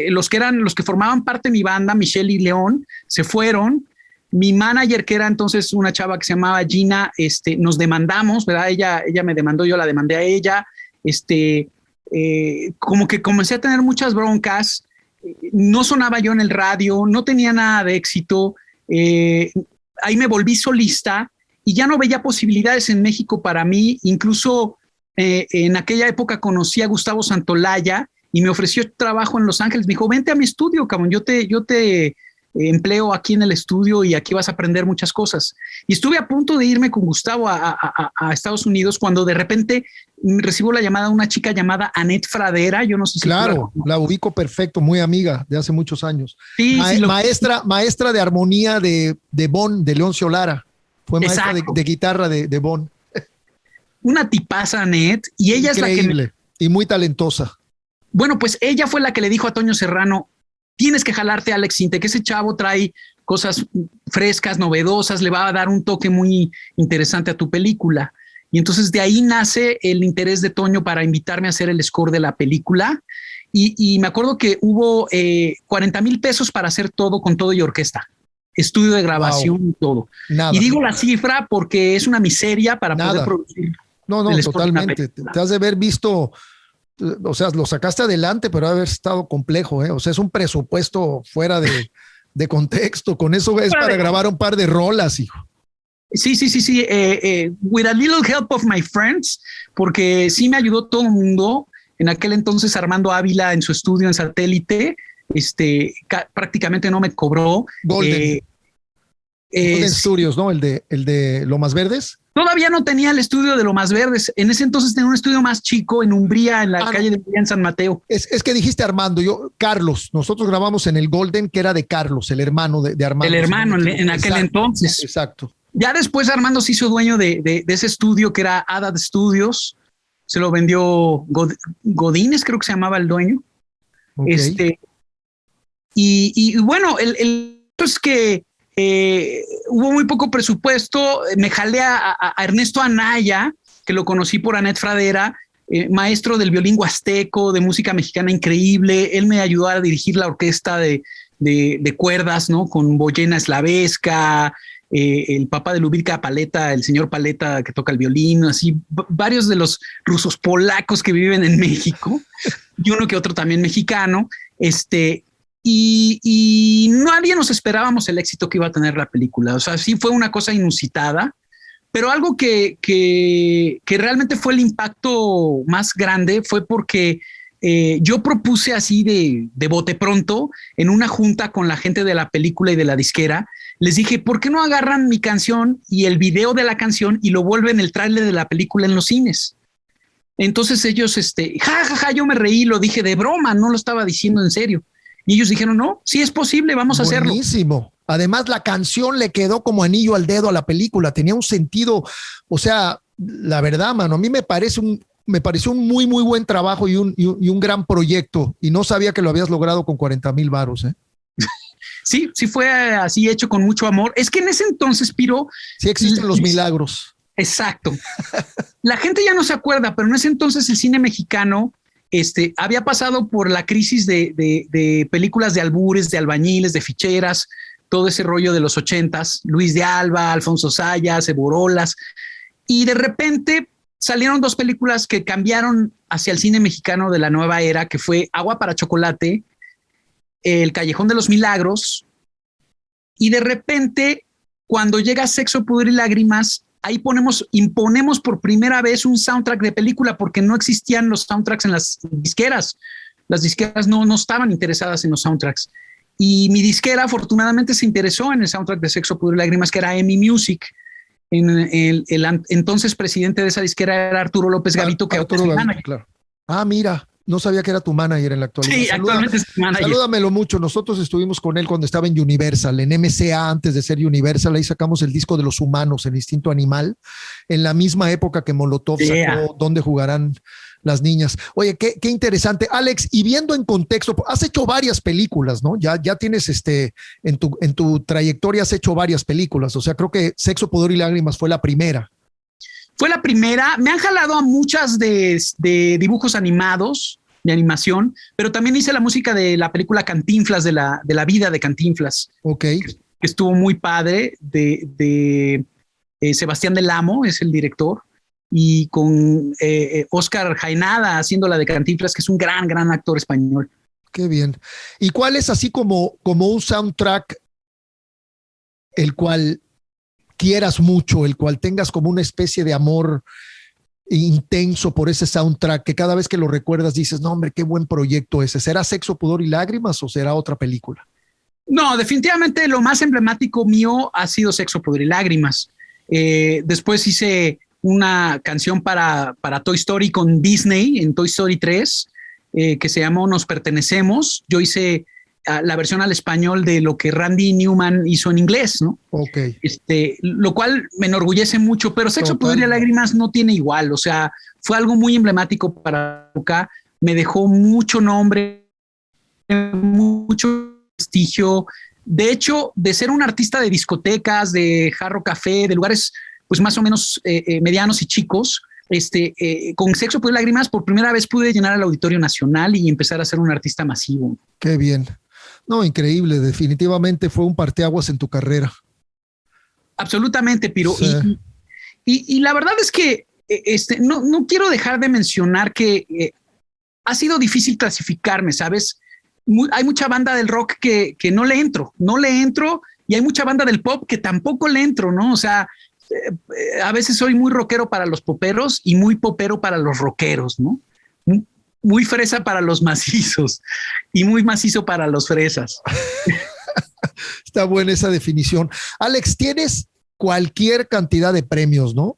los que formaban parte de mi banda, Michelle y León, se fueron. Mi manager, que era entonces una chava que se llamaba Gina, nos demandamos, ¿verdad? Ella me demandó, yo la demandé a ella. Como que comencé a tener muchas broncas. No sonaba yo en el radio, no tenía nada de éxito. Ahí me volví solista y ya no veía posibilidades en México para mí. Incluso en aquella época conocí a Gustavo Santolaya y me ofreció trabajo en Los Ángeles. Me dijo, vente a mi estudio, cabrón, yo te empleo aquí en el estudio y aquí vas a aprender muchas cosas. Y estuve a punto de irme con Gustavo a Estados Unidos cuando de repente recibo la llamada de una chica llamada Annette Fradera. Yo no sé si claro, la ubico perfecto, muy amiga de hace muchos años. Sí, maestra de armonía de Bon, de Leoncio Lara. Fue maestra de guitarra de Bon. Una tipaza, Annette, y ella increíble, es la que y muy talentosa. Bueno, pues ella fue la que le dijo a Toño Serrano, tienes que jalarte a Alex Sintek, que ese chavo trae cosas frescas, novedosas, le va a dar un toque muy interesante a tu película. Y entonces de ahí nace el interés de Toño para invitarme a hacer el score de la película. Y me acuerdo que hubo 40,000 pesos para hacer todo con todo y orquesta. Estudio de grabación y todo. Nada. Y digo la cifra porque es una miseria para poder producir. No, totalmente. Te has de haber visto, o sea, lo sacaste adelante, pero debe haber estado complejo, ¿eh? O sea, es un presupuesto fuera de contexto. Con eso es para grabar un par de rolas, hijo. Sí. With a little help of my friends, porque sí me ayudó todo el mundo. En aquel entonces Armando Ávila en su estudio en Satélite, prácticamente no me cobró. Golden Studios, ¿no? El de Lomas Verdes. Todavía no tenía el estudio de Lomas Verdes. En ese entonces tenía un estudio más chico en Umbría, en la calle de Umbría, en San Mateo. Es que dijiste Armando, Carlos. Nosotros grabamos en el Golden, que era de Carlos, el hermano de Armando. El hermano en aquel entonces. Exacto. Ya después Armando se hizo dueño de ese estudio que era Haddad Studios. Se lo vendió Godínez, creo que se llamaba el dueño. Okay. Y bueno, el es que hubo muy poco presupuesto. Me jalé a Ernesto Anaya, que lo conocí por Annette Fradera, maestro del violín huasteco, de música mexicana increíble. Él me ayudó a dirigir la orquesta de cuerdas, ¿no? Con Boyena Slavesca, el papá de Lubirka Paleta, el señor Paleta que toca el violín, así varios de los rusos polacos que viven en México y uno que otro también mexicano. Y nadie nos esperábamos el éxito que iba a tener la película. O sea, sí fue una cosa inusitada, pero algo que realmente fue el impacto más grande fue porque yo propuse así de bote pronto en una junta con la gente de la película y de la disquera. Les dije, ¿por qué no agarran mi canción y el video de la canción y lo vuelven el tráiler de la película en los cines? Entonces ellos, yo me reí, lo dije de broma, no lo estaba diciendo en serio. Y ellos dijeron, no, sí es posible, vamos a hacerlo. Buenísimo. Además, la canción le quedó como anillo al dedo a la película. Tenía un sentido, o sea, la verdad, mano, a mí me pareció un muy, muy buen trabajo y un gran proyecto. Y no sabía que lo habías logrado con 40,000 varos, ¿eh? Sí fue así, hecho con mucho amor. Es que en ese entonces, Piro... Sí existen los milagros. Exacto. La gente ya no se acuerda, pero en ese entonces el cine mexicano había pasado por la crisis de películas de albures, de albañiles, de ficheras, todo ese rollo de los 80s, Luis de Alba, Alfonso Sayas, Eborolas, y de repente salieron dos películas que cambiaron hacia el cine mexicano de la nueva era, que fue Agua para Chocolate, El Callejón de los Milagros, y de repente, cuando llega Sexo, Pudor y Lágrimas, ahí imponemos por primera vez un soundtrack de película, porque no existían los soundtracks en las disqueras. Las disqueras no estaban interesadas en los soundtracks. Y mi disquera afortunadamente se interesó en el soundtrack de Sexo, Pudor y Lágrimas, que era EMI Music. El entonces presidente de esa disquera era Arturo López Gavito, que Arturo Gavito, claro. Ah, mira, no sabía que era tu manager en la actualidad. Sí, actualmente es tu manager. Salúdamelo mucho. Nosotros estuvimos con él cuando estaba en Universal, en MCA, antes de ser Universal. Ahí sacamos el disco de Los Humanos, El Instinto Animal, en la misma época que Molotov sacó Dónde Jugarán las Niñas. Oye, qué interesante. Alex, y viendo en contexto, has hecho varias películas, ¿no? Ya tienes en tu trayectoria has hecho varias películas. O sea, creo que Sexo, Pudor y Lágrimas fue la primera. Fue la primera. Me han jalado a muchas de dibujos animados, de animación, pero también hice la música de la película Cantinflas, de la vida de Cantinflas. Ok. Que estuvo muy padre, de Sebastián del Amo, es el director, y con Oscar Jaenada haciendo la de Cantinflas, que es un gran, gran actor español. Qué bien. ¿Y cuál es así como un soundtrack el cual quieras mucho, el cual tengas como una especie de amor intenso por ese soundtrack, que cada vez que lo recuerdas dices, no, hombre, qué buen proyecto ese? ¿Será Sexo, Pudor y Lágrimas o será otra película? No, definitivamente lo más emblemático mío ha sido Sexo, Pudor y Lágrimas. Después hice una canción para Toy Story con Disney en Toy Story 3, que se llamó Nos Pertenecemos. Yo hice la versión al español de lo que Randy Newman hizo en inglés, ¿no? Ok. Lo cual me enorgullece mucho, pero Sexo, Pudor y Lágrimas no tiene igual. O sea, fue algo muy emblemático para acá. Me dejó mucho nombre, mucho prestigio. De hecho, de ser un artista de discotecas, de Jarro Café, de lugares pues más o menos medianos y chicos, con Sexo, Pudor y Lágrimas por primera vez pude llenar el Auditorio Nacional y empezar a ser un artista masivo. Qué bien. No, increíble. Definitivamente fue un parteaguas en tu carrera. Absolutamente, Piro. Sí. Y la verdad es que no quiero dejar de mencionar que ha sido difícil clasificarme, ¿sabes? Hay mucha banda del rock que no le entro, y hay mucha banda del pop que tampoco le entro, ¿no? O sea, a veces soy muy rockero para los poperos y muy popero para los rockeros, ¿no? Muy fresa para los macizos y muy macizo para los fresas. Está buena esa definición. Alex, tienes cualquier cantidad de premios, ¿no?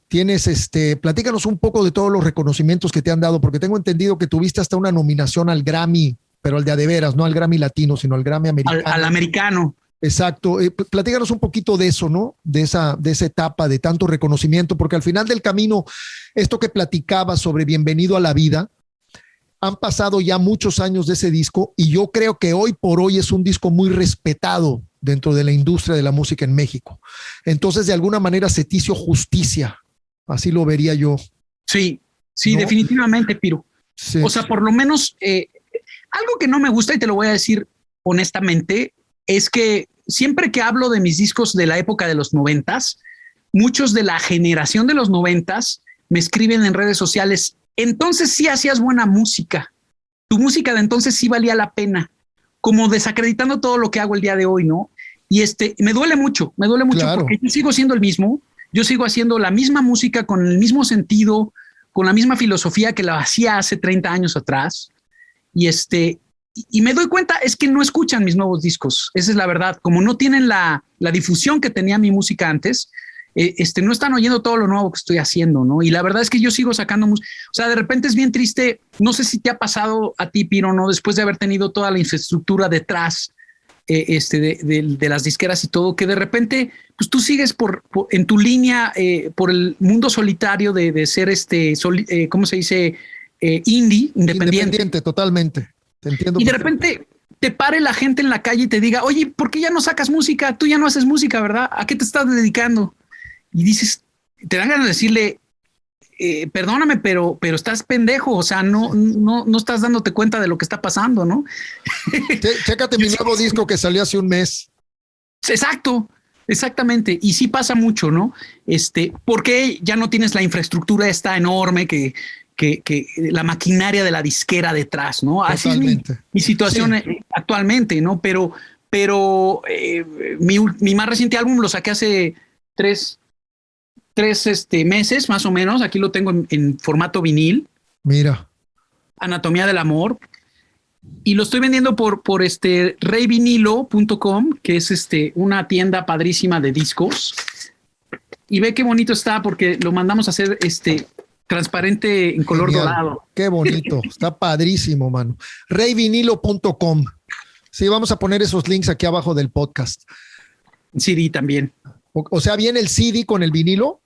Tienes, platícanos un poco de todos los reconocimientos que te han dado, porque tengo entendido que tuviste hasta una nominación al Grammy, pero al de veras, no al Grammy latino, sino al Grammy americano. Al americano. Exacto. Platícanos un poquito de eso, ¿no? De esa etapa de tanto reconocimiento, porque al final del camino, esto que platicabas sobre Bienvenido a la Vida, han pasado ya muchos años de ese disco y yo creo que hoy por hoy es un disco muy respetado dentro de la industria de la música en México. Entonces, de alguna manera se te hizo justicia. Así lo vería yo. Sí, ¿no? Definitivamente, Piro. Sí. O sea, por lo menos algo que no me gusta, y te lo voy a decir honestamente, es que siempre que hablo de mis discos de la época de los 90s, muchos de la generación de los 90s me escriben en redes sociales, entonces sí hacías buena música, tu música de entonces sí valía la pena, como desacreditando todo lo que hago el día de hoy, ¿no? Y me duele mucho claro. Porque yo sigo siendo el mismo, yo sigo haciendo la misma música con el mismo sentido, con la misma filosofía que la hacía hace 30 años atrás, y me doy cuenta es que no escuchan mis nuevos discos, esa es la verdad, como no tienen la difusión que tenía mi música antes, no están oyendo todo lo nuevo que estoy haciendo, ¿no? Y la verdad es que yo sigo sacando música, o sea, de repente es bien triste, no sé si te ha pasado a ti, Piro, ¿no? Después de haber tenido toda la infraestructura detrás de las disqueras y todo, que de repente, pues tú sigues en tu línea por el mundo solitario de ser ¿cómo se dice? Indie, independiente. Totalmente. Te entiendo. Y de repente te pare la gente en la calle y te diga, oye, ¿por qué ya no sacas música? Tú ya no haces música, ¿verdad? ¿A qué te estás dedicando? Y dices, te dan ganas de decirle, perdóname, pero estás pendejo, o sea, no estás dándote cuenta de lo que está pasando, ¿no? Chécate mi nuevo disco que salió hace un mes. Exacto, exactamente. Y sí pasa mucho, ¿no? Porque ya no tienes la infraestructura esta enorme que la maquinaria de la disquera detrás, ¿no? Así totalmente. Es mi situación actualmente, ¿no? Pero mi más reciente álbum lo saqué hace tres meses, más o menos. Aquí lo tengo en formato vinil. Mira. Anatomía del Amor. Y lo estoy vendiendo por reyvinilo.com, que es una tienda padrísima de discos. Y ve qué bonito está porque lo mandamos a hacer transparente en color dorado. Qué bonito. Está padrísimo, mano. reyvinilo.com. Sí, vamos a poner esos links aquí abajo del podcast. CD también. O sea, ¿viene el CD con el vinilo?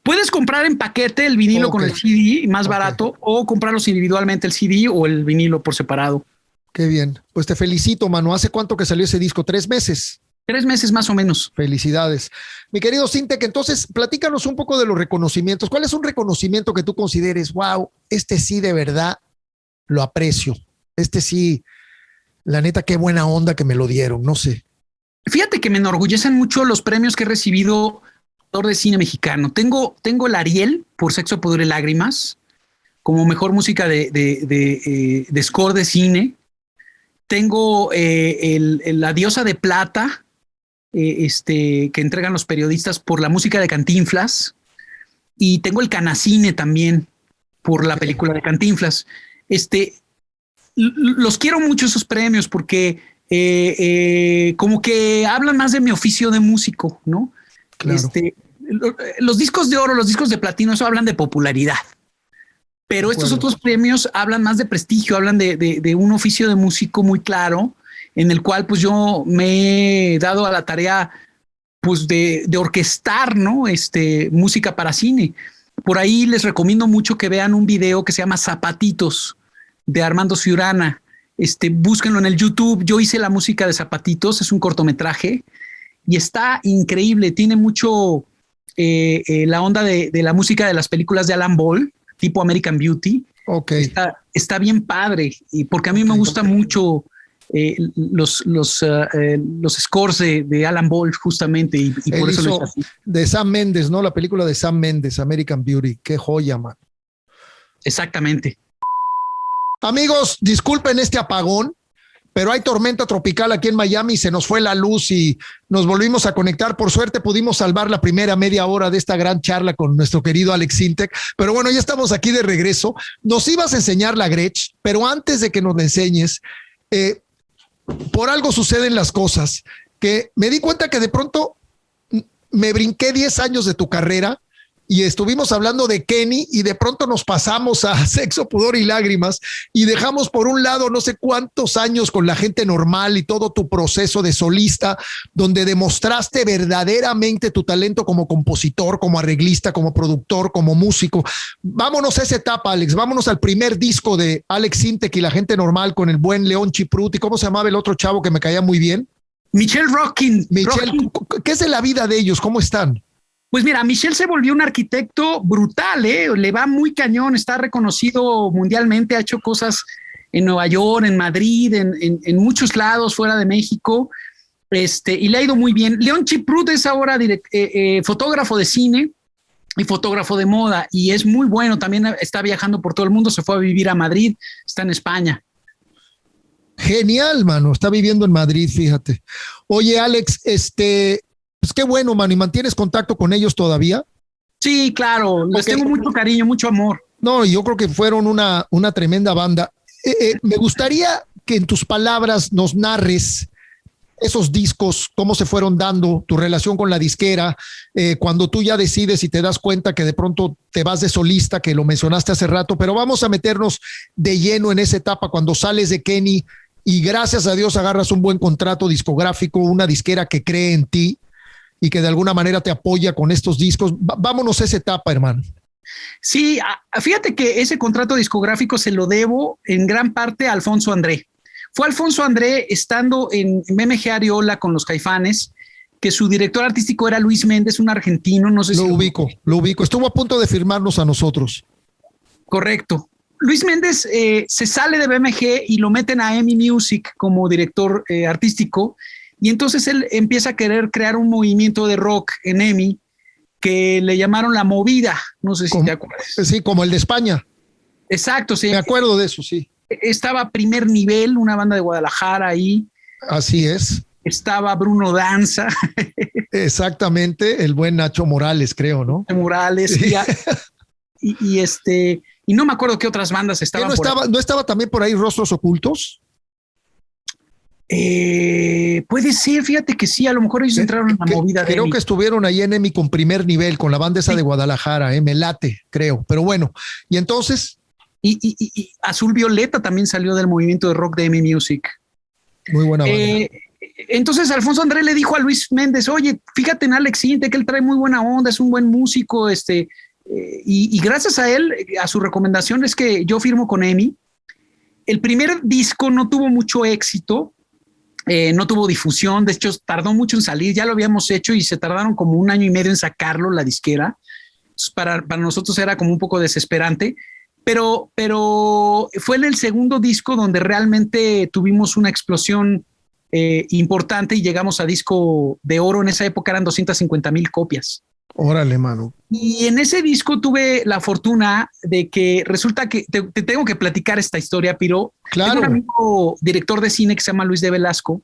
Puedes comprar en paquete el vinilo con el CD más barato o comprarlos individualmente el CD o el vinilo por separado. Qué bien. Pues te felicito, mano. ¿Hace cuánto que salió ese disco? 3 meses. 3 meses más o menos. Felicidades. Mi querido Sintec, entonces platícanos un poco de los reconocimientos. ¿Cuál es un reconocimiento que tú consideres, wow, este sí de verdad lo aprecio? Este sí, la neta, qué buena onda que me lo dieron, no sé. Fíjate que me enorgullecen mucho los premios que he recibido de cine mexicano. Tengo el Ariel por Sexo, Pudor y Lágrimas como mejor música de score de cine. Tengo la Diosa de Plata, que entregan los periodistas por la música de Cantinflas. Y tengo el Canacine también por la película de Cantinflas. Los quiero mucho esos premios porque como que hablan más de mi oficio de músico, ¿no? Claro. Los discos de oro, los discos de platino, eso hablan de popularidad. Pero estos otros premios hablan más de prestigio, hablan de un oficio de músico muy claro, en el cual pues yo me he dado a la tarea pues de orquestar, ¿no? Música para cine. Por ahí les recomiendo mucho que vean un video que se llama Zapatitos de Armando Ciurana. Búsquenlo en el YouTube. Yo hice la música de Zapatitos, es un cortometraje y está increíble. Tiene mucho la onda de la música de las películas de Alan Ball, tipo American Beauty. Okay. Está bien padre y porque a mí me gusta mucho los scores de Alan Ball justamente y por eso hizo de Sam Mendes, ¿no? La película de Sam Mendes, American Beauty. Qué joya, man. Exactamente. Amigos, disculpen este apagón, pero hay tormenta tropical aquí en Miami, se nos fue la luz y nos volvimos a conectar. Por suerte pudimos salvar la primera media hora de esta gran charla con nuestro querido Alex Sintec, pero bueno, ya estamos aquí de regreso. Nos ibas a enseñar la Gretsch, pero antes de que nos la enseñes, por algo suceden las cosas, que me di cuenta que de pronto me brinqué 10 años de tu carrera y estuvimos hablando de Kenny y de pronto nos pasamos a Sexo, Pudor y Lágrimas y dejamos por un lado no sé cuántos años con La Gente Normal y todo tu proceso de solista, donde demostraste verdaderamente tu talento como compositor, como arreglista, como productor, como músico. Vámonos a esa etapa, Alex, vámonos al primer disco de Alex Sintec y La Gente Normal con el buen León Chipruti. ¿Cómo se llamaba el otro chavo que me caía muy bien? Michelle Rocking. ¿Qué es de la vida de ellos? ¿Cómo están? Pues mira, Michelle se volvió un arquitecto brutal, le va muy cañón, está reconocido mundialmente, ha hecho cosas en Nueva York, en Madrid, en muchos lados fuera de México, y le ha ido muy bien. León Chiprut es ahora fotógrafo de cine y fotógrafo de moda y es muy bueno, también está viajando por todo el mundo, se fue a vivir a Madrid, está en España. Genial, mano, está viviendo en Madrid, fíjate. Oye, Alex, pues qué bueno, mano, ¿y mantienes contacto con ellos todavía? Sí, claro, les tengo mucho cariño, mucho amor. No, yo creo que fueron una tremenda banda. Me gustaría que en tus palabras nos narres esos discos, cómo se fueron dando, tu relación con la disquera, cuando tú ya decides y te das cuenta que de pronto te vas de solista, que lo mencionaste hace rato, pero vamos a meternos de lleno en esa etapa cuando sales de Kenny y gracias a Dios agarras un buen contrato discográfico, una disquera que cree en ti y que de alguna manera te apoya con estos discos. Vámonos a esa etapa, hermano. Sí, fíjate que ese contrato discográfico se lo debo en gran parte a Alfonso André. Fue Alfonso André estando en BMG Ariola con los Caifanes, que su director artístico era Luis Méndez, un argentino, no sé si... Lo ubico. Estuvo a punto de firmarnos a nosotros. Correcto. Luis Méndez se sale de BMG y lo meten a EMI Music como director artístico. Y entonces él empieza a querer crear un movimiento de rock en EMI que le llamaron La Movida. No sé si te acuerdas. Sí, como el de España. Exacto, sí. Me acuerdo de eso, sí. Estaba Primer Nivel, una banda de Guadalajara ahí. Así es. Estaba Bruno Danza. Exactamente, el buen Nacho Morales, creo, ¿no? Morales. Sí. Y no me acuerdo qué otras bandas estaban. ¿No estaba también por ahí Rostros Ocultos? Puede ser, fíjate que sí, a lo mejor ellos entraron en la movida. Creo que estuvieron ahí en EMI con Primer Nivel, con la banda esa de Guadalajara, me late, creo. Pero bueno, y entonces... Y Azul Violeta también salió del movimiento de rock de EMI Music. Muy buena banda. Entonces Alfonso André le dijo a Luis Méndez, oye, fíjate en Alex Sintec, que él trae muy buena onda, es un buen músico, y gracias a él, a su recomendación es que yo firmo con EMI. El primer disco no tuvo mucho éxito, No tuvo difusión, de hecho tardó mucho en salir, ya lo habíamos hecho y se tardaron como 1 año y medio en sacarlo, la disquera. Para nosotros era como un poco desesperante, pero fue en el segundo disco donde realmente tuvimos una explosión importante y llegamos a disco de oro. En esa época eran 250,000 copias. Órale, mano. Y en ese disco tuve la fortuna de que resulta que te tengo que platicar esta historia, Piro. Claro. Tengo un amigo director de cine que se llama Luis de Velasco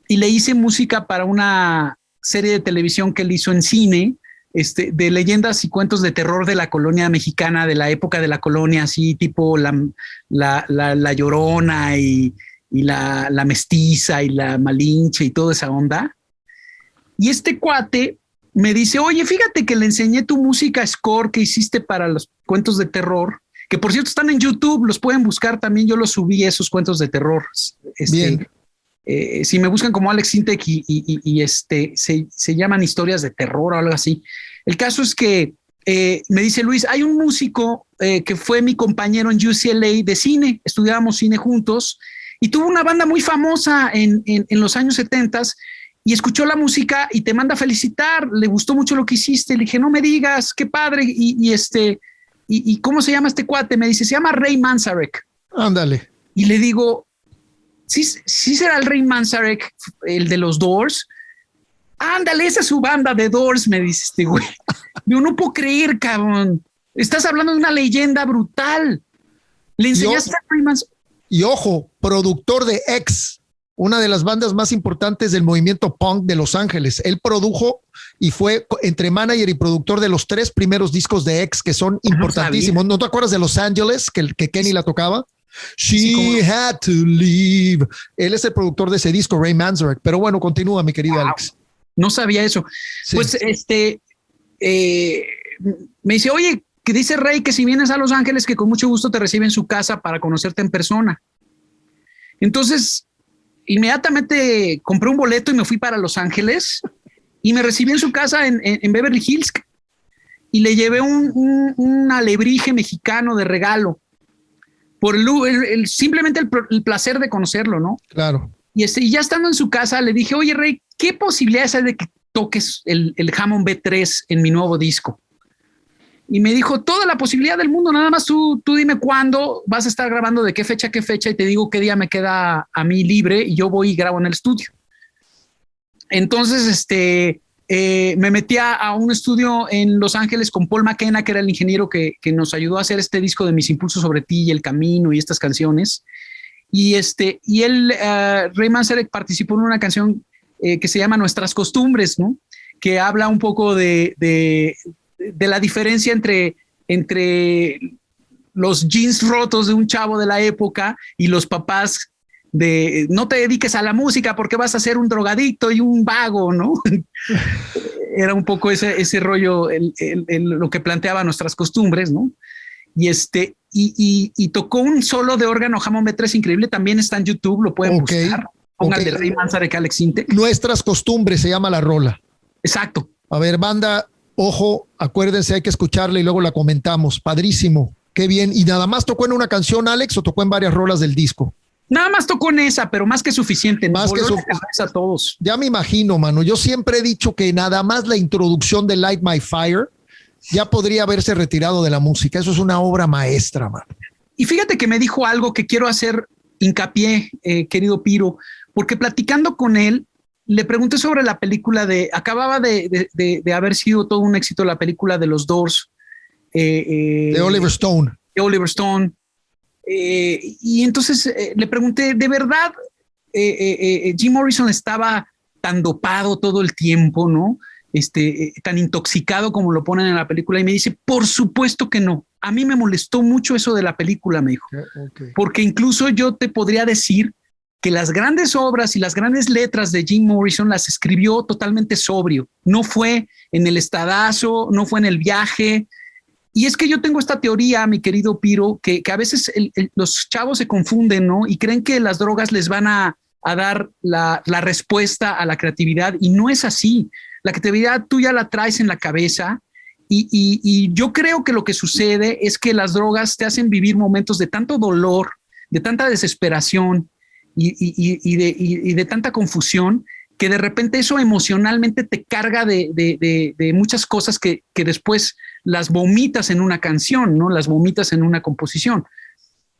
y le hice música para una serie de televisión que él hizo en cine, de leyendas y cuentos de terror de la colonia mexicana, de la época de la colonia, así tipo la Llorona y la Mestiza y la Malinche y toda esa onda. Y este cuate me dice, oye, fíjate que le enseñé tu música score que hiciste para los cuentos de terror, que por cierto están en YouTube, los pueden buscar también, yo los subí, esos cuentos de terror. Bien. Si me buscan como Alex Sintek y se llaman historias de terror o algo así. El caso es que me dice Luis, hay un músico que fue mi compañero en UCLA de cine, estudiábamos cine juntos y tuvo una banda muy famosa en los años 70 y escuchó la música y te manda a felicitar, le gustó mucho lo que hiciste. Le dije, no me digas, qué padre. Y ¿cómo se llama este cuate? Me dice, se llama Ray Manzarek. Ándale. Y le digo, sí será el Ray Manzarek, el de los Doors. Ándale, esa es su banda de Doors, me dice este güey. Yo no puedo creer, cabrón. Estás hablando de una leyenda brutal. Le enseñaste a Ray Manzarek. Y ojo, productor de X, una de las bandas más importantes del movimiento punk de Los Ángeles. Él produjo y fue entre manager y productor de los 3 primeros discos de X, que son importantísimos. ¿No te acuerdas de Los Ángeles, que Kenny la tocaba? She had to leave. Él es el productor de ese disco, Ray Manzarek. Pero bueno, continúa, mi querido Alex. No sabía eso. Sí. Pues me dice, oye, que dice Ray que si vienes a Los Ángeles, que con mucho gusto te recibe en su casa para conocerte en persona. Entonces, inmediatamente compré un boleto y me fui para Los Ángeles y me recibí en su casa en Beverly Hills y le llevé un alebrije mexicano de regalo por simplemente el placer de conocerlo, ¿no? Claro. Y ya estando en su casa le dije, oye, Rey, ¿qué posibilidades hay de que toques el Hammond B3 en mi nuevo disco? Y me dijo, toda la posibilidad del mundo, nada más tú dime cuándo vas a estar grabando, de qué fecha y te digo qué día me queda a mí libre y yo voy y grabo en el estudio. Entonces, me metí a un estudio en Los Ángeles con Paul McKenna, que era el ingeniero que nos ayudó a hacer este disco de Mis Impulsos sobre ti y El Camino y estas canciones. Y él, Ray Manzarek, participó en una canción que se llama Nuestras Costumbres, ¿no? Que habla un poco de la diferencia entre los jeans rotos de un chavo de la época y los papás de no te dediques a la música porque vas a ser un drogadicto y un vago, ¿no? Era un poco ese rollo, lo que planteaba Nuestras Costumbres, ¿no? Y tocó un solo de órgano Hammond B3 increíble, también está en YouTube, lo pueden buscar. Pongan de Ray Manzarek, Alex Sintek. Nuestras Costumbres se llama la rola. Exacto. A ver, banda, ojo, acuérdense, hay que escucharla y luego la comentamos. Padrísimo, qué bien. ¿Y nada más tocó en una canción, Alex, o tocó en varias rolas del disco? Nada más tocó en esa, pero más que suficiente. Más que a todos. Ya me imagino, mano. Yo siempre he dicho que nada más la introducción de Light My Fire ya podría haberse retirado de la música. Eso es una obra maestra, mano. Y fíjate que me dijo algo que quiero hacer hincapié, querido Piro, porque platicando con él, le pregunté sobre la película acababa de haber sido todo un éxito la película de los Doors. De Oliver Stone. De Oliver Stone. Y entonces le pregunté, ¿de verdad Jim Morrison estaba tan dopado todo el tiempo, ¿no? Tan intoxicado como lo ponen en la película? Y me dice, por supuesto que no. A mí me molestó mucho eso de la película, me dijo. Okay. Porque incluso yo te podría decir que las grandes obras y las grandes letras de Jim Morrison las escribió totalmente sobrio. No fue en el estadazo, no fue en el viaje. Y es que yo tengo esta teoría, mi querido Piro, que a veces los chavos se confunden, ¿no? Y creen que las drogas les van a dar la respuesta a la creatividad, y no es así. La creatividad tú ya la traes en la cabeza, y yo creo que lo que sucede es que las drogas te hacen vivir momentos de tanto dolor, de tanta desesperación, y de tanta confusión, que de repente eso emocionalmente te carga de muchas cosas que después las vomitas en una canción, ¿no? Las vomitas en una composición.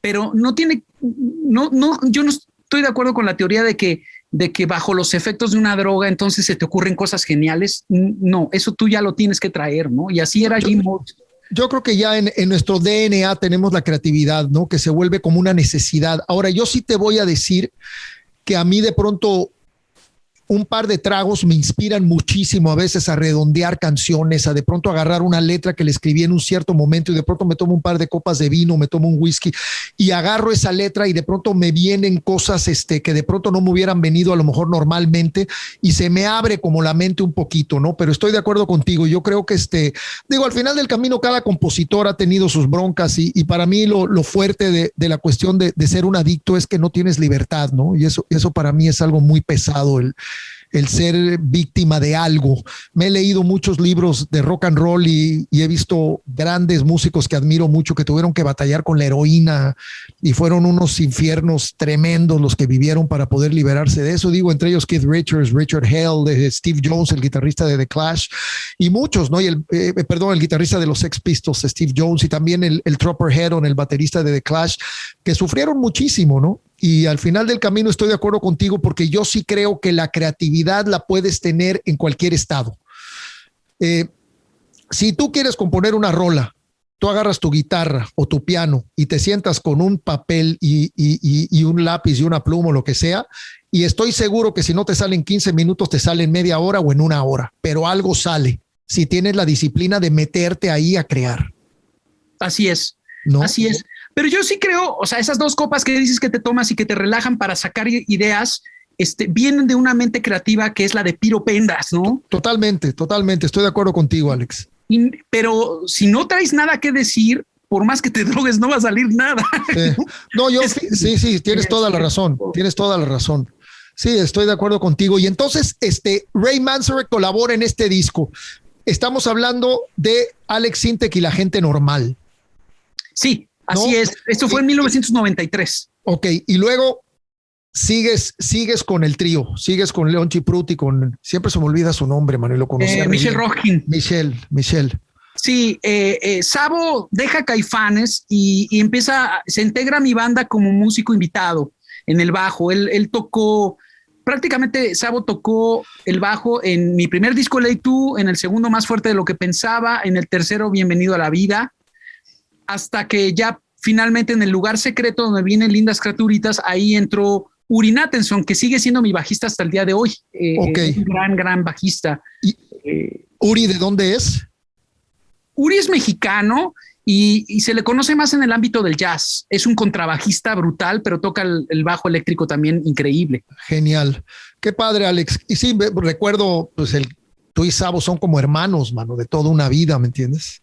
Pero yo no estoy de acuerdo con la teoría de que bajo los efectos de una droga entonces se te ocurren cosas geniales. No, eso tú ya lo tienes que traer, ¿no? Y así era Jim Morrison. Yo creo que ya en nuestro DNA tenemos la creatividad, ¿no? Que se vuelve como una necesidad. Ahora, yo sí te voy a decir que a mí de pronto un par de tragos me inspiran muchísimo a veces a redondear canciones, a de pronto agarrar una letra que le escribí en un cierto momento y de pronto me tomo un par de copas de vino, me tomo un whisky y agarro esa letra y de pronto me vienen cosas que de pronto no me hubieran venido a lo mejor normalmente y se me abre como la mente un poquito, ¿no? Pero estoy de acuerdo contigo. Yo creo que al final del camino cada compositor ha tenido sus broncas y para mí lo fuerte de la cuestión de ser un adicto es que no tienes libertad, ¿no? Y eso para mí es algo muy pesado, el ser víctima de algo. Me he leído muchos libros de rock and roll y he visto grandes músicos que admiro mucho que tuvieron que batallar con la heroína y fueron unos infiernos tremendos los que vivieron para poder liberarse de eso. Digo, entre ellos Keith Richards, Richard Hell, Steve Jones, el guitarrista de The Clash y muchos, ¿no? Y el guitarrista de los Sex Pistols, Steve Jones, y también el Tropper Heron, el baterista de The Clash, que sufrieron muchísimo, ¿no? Y al final del camino estoy de acuerdo contigo porque yo sí creo que la creatividad la puedes tener en cualquier estado. Si tú quieres componer una rola, tú agarras tu guitarra o tu piano y te sientas con un papel y un lápiz y una pluma o lo que sea, y estoy seguro que si no te salen 15 minutos, te salen media hora o en una hora, pero algo sale si tienes la disciplina de meterte ahí a crear. Así es, ¿no? Así es. Pero yo sí creo, o sea, esas dos copas que dices que te tomas y que te relajan para sacar ideas, vienen de una mente creativa que es la de Piro Pendas, ¿no? Totalmente. Estoy de acuerdo contigo, Alex. Pero si no traes nada que decir, por más que te drogues, no va a salir nada. No, sí, tienes toda la razón. Sí, estoy de acuerdo contigo. Y entonces, Ray Manzarek colabora en este disco. Estamos hablando de Alex Sintek y la gente normal. Sí. Así es, esto fue en 1993. Ok, y luego sigues con el trío, sigues con Leon Chipruti, siempre se me olvida su nombre, Manuel, lo conocía. Michelle Rockin. Michelle. Sí, Sabo deja Caifanes y se integra a mi banda como músico invitado en el bajo. Él tocó, prácticamente Sabo tocó el bajo en mi primer disco, Late 2, en el segundo, Más fuerte de lo que pensaba, en el tercero, Bienvenido a la vida, hasta que ya finalmente en el lugar secreto donde vienen lindas criaturitas, ahí entró Uri Nattenson, que sigue siendo mi bajista hasta el día de hoy. Okay. Un gran bajista. ¿Uri de dónde es? Uri es mexicano y se le conoce más en el ámbito del jazz. Es un contrabajista brutal, pero toca el bajo eléctrico también increíble. Genial. Qué padre, Alex. Y sí, recuerdo, pues tú y Sabo son como hermanos, mano, de toda una vida, ¿me entiendes?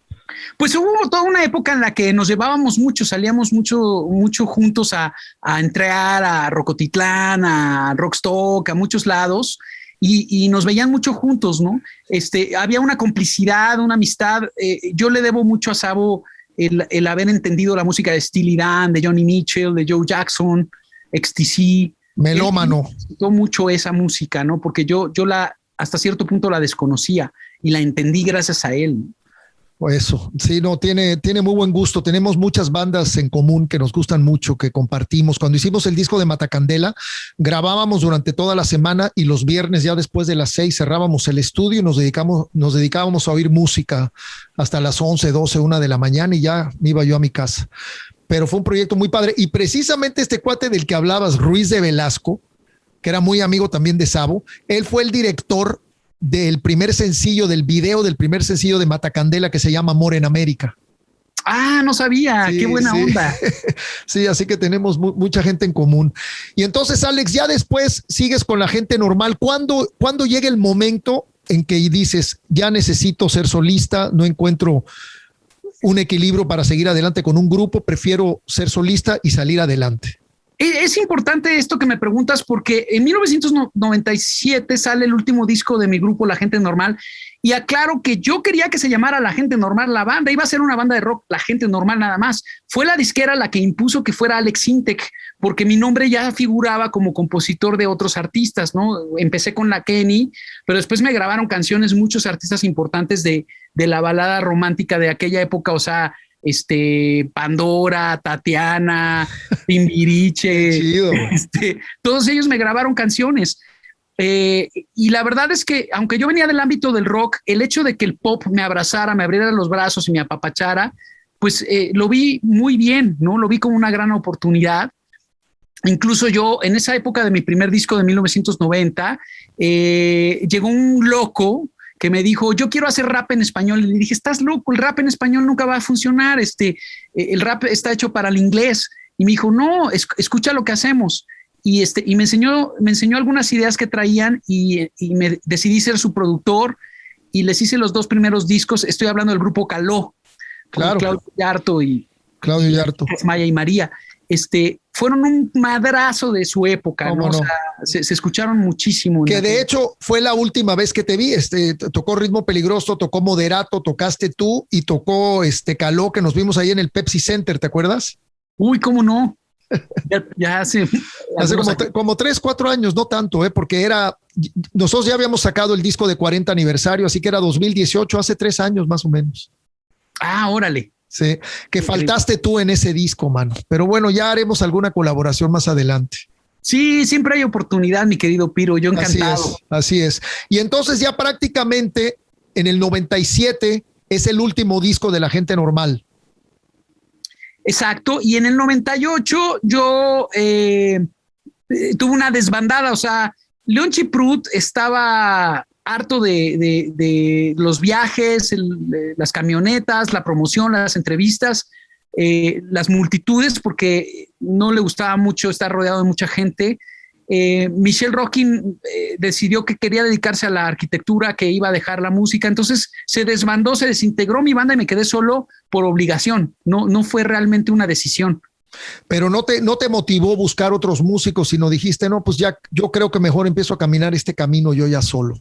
Pues hubo toda una época en la que nos llevábamos mucho, salíamos mucho juntos a entrear a Rocotitlán, a Rockstock, a muchos lados y nos veían mucho juntos, ¿no? Había una complicidad, una amistad. Yo le debo mucho a Sabo el haber entendido la música de Steely Dan, de Johnny Mitchell, de Joe Jackson, XTC. Melómano. Me gustó mucho esa música, ¿no? Porque yo hasta cierto punto la desconocía y la entendí gracias a él. Eso, sí, no, tiene muy buen gusto. Tenemos muchas bandas en común que nos gustan mucho, que compartimos. Cuando hicimos el disco de Matacandela, grabábamos durante toda la semana y los viernes ya después de las 6 cerrábamos el estudio y nos dedicábamos a oír música hasta las 11, 12, 1 de la mañana y ya me iba yo a mi casa. Pero fue un proyecto muy padre. Y precisamente este cuate del que hablabas, Ruiz de Velasco, que era muy amigo también de Sabo, él fue el director del primer sencillo de Matacandela que se llama Amor en América. Ah, no sabía, sí, qué buena onda. Sí, así que tenemos mucha gente en común. Y entonces, Alex, ya después sigues con la gente normal. ¿Cuándo llega el momento en que dices, ya necesito ser solista, no encuentro un equilibrio para seguir adelante con un grupo, prefiero ser solista y salir adelante? Es importante esto que me preguntas porque en 1997 sale el último disco de mi grupo, La Gente Normal, y aclaro que yo quería que se llamara La Gente Normal la banda, iba a ser una banda de rock, La Gente Normal nada más. Fue la disquera la que impuso que fuera Alex Sintek, porque mi nombre ya figuraba como compositor de otros artistas, ¿no? Empecé con la Kenny, pero después me grabaron canciones muchos artistas importantes de la balada romántica de aquella época, o sea, Pandora, Tatiana, Timbiriche, todos ellos me grabaron canciones. Y la verdad es que, aunque yo venía del ámbito del rock, el hecho de que el pop me abrazara, me abriera los brazos y me apapachara, pues lo vi muy bien, ¿no? Lo vi como una gran oportunidad. Incluso yo, en esa época de mi primer disco de 1990, llegó un loco que me dijo, yo quiero hacer rap en español. Y le dije, estás loco, el rap en español nunca va a funcionar. El rap está hecho para el inglés. Y me dijo, no, escucha lo que hacemos. Y me enseñó algunas ideas que traían y me decidí ser su productor y les hice los 2 primeros discos. Estoy hablando del grupo Caló, claro. Claudio Yarto y Maya y María. Fueron un madrazo de su época, ¿no? O sea, se escucharon muchísimo. Que de hecho fue la última vez que te vi. Tocó Ritmo Peligroso, tocó Moderato, tocaste tú y tocó Caló, que nos vimos ahí en el Pepsi Center, ¿te acuerdas? Uy, ¿cómo no? Ya hace como 3, 4 años, no tanto, porque nosotros ya habíamos sacado el disco de 40 aniversario, así que era 2018, hace 3 años más o menos. Ah, órale. Sí, que faltaste tú en ese disco, mano. Pero bueno, ya haremos alguna colaboración más adelante. Sí, siempre hay oportunidad, mi querido Piro, yo encantado. Así es. Y entonces ya prácticamente en el 97 es el último disco de La Gente Normal. Exacto, y en el 98 yo tuve una desbandada, o sea, León Chiprut estaba harto de los viajes, las camionetas, la promoción, las entrevistas, las multitudes, porque no le gustaba mucho estar rodeado de mucha gente. Michelle Rocking decidió que quería dedicarse a la arquitectura, que iba a dejar la música, entonces se desbandó, se desintegró mi banda y me quedé solo por obligación, no fue realmente una decisión. Pero no te motivó buscar otros músicos, sino dijiste, no, pues ya yo creo que mejor empiezo a caminar este camino yo ya solo.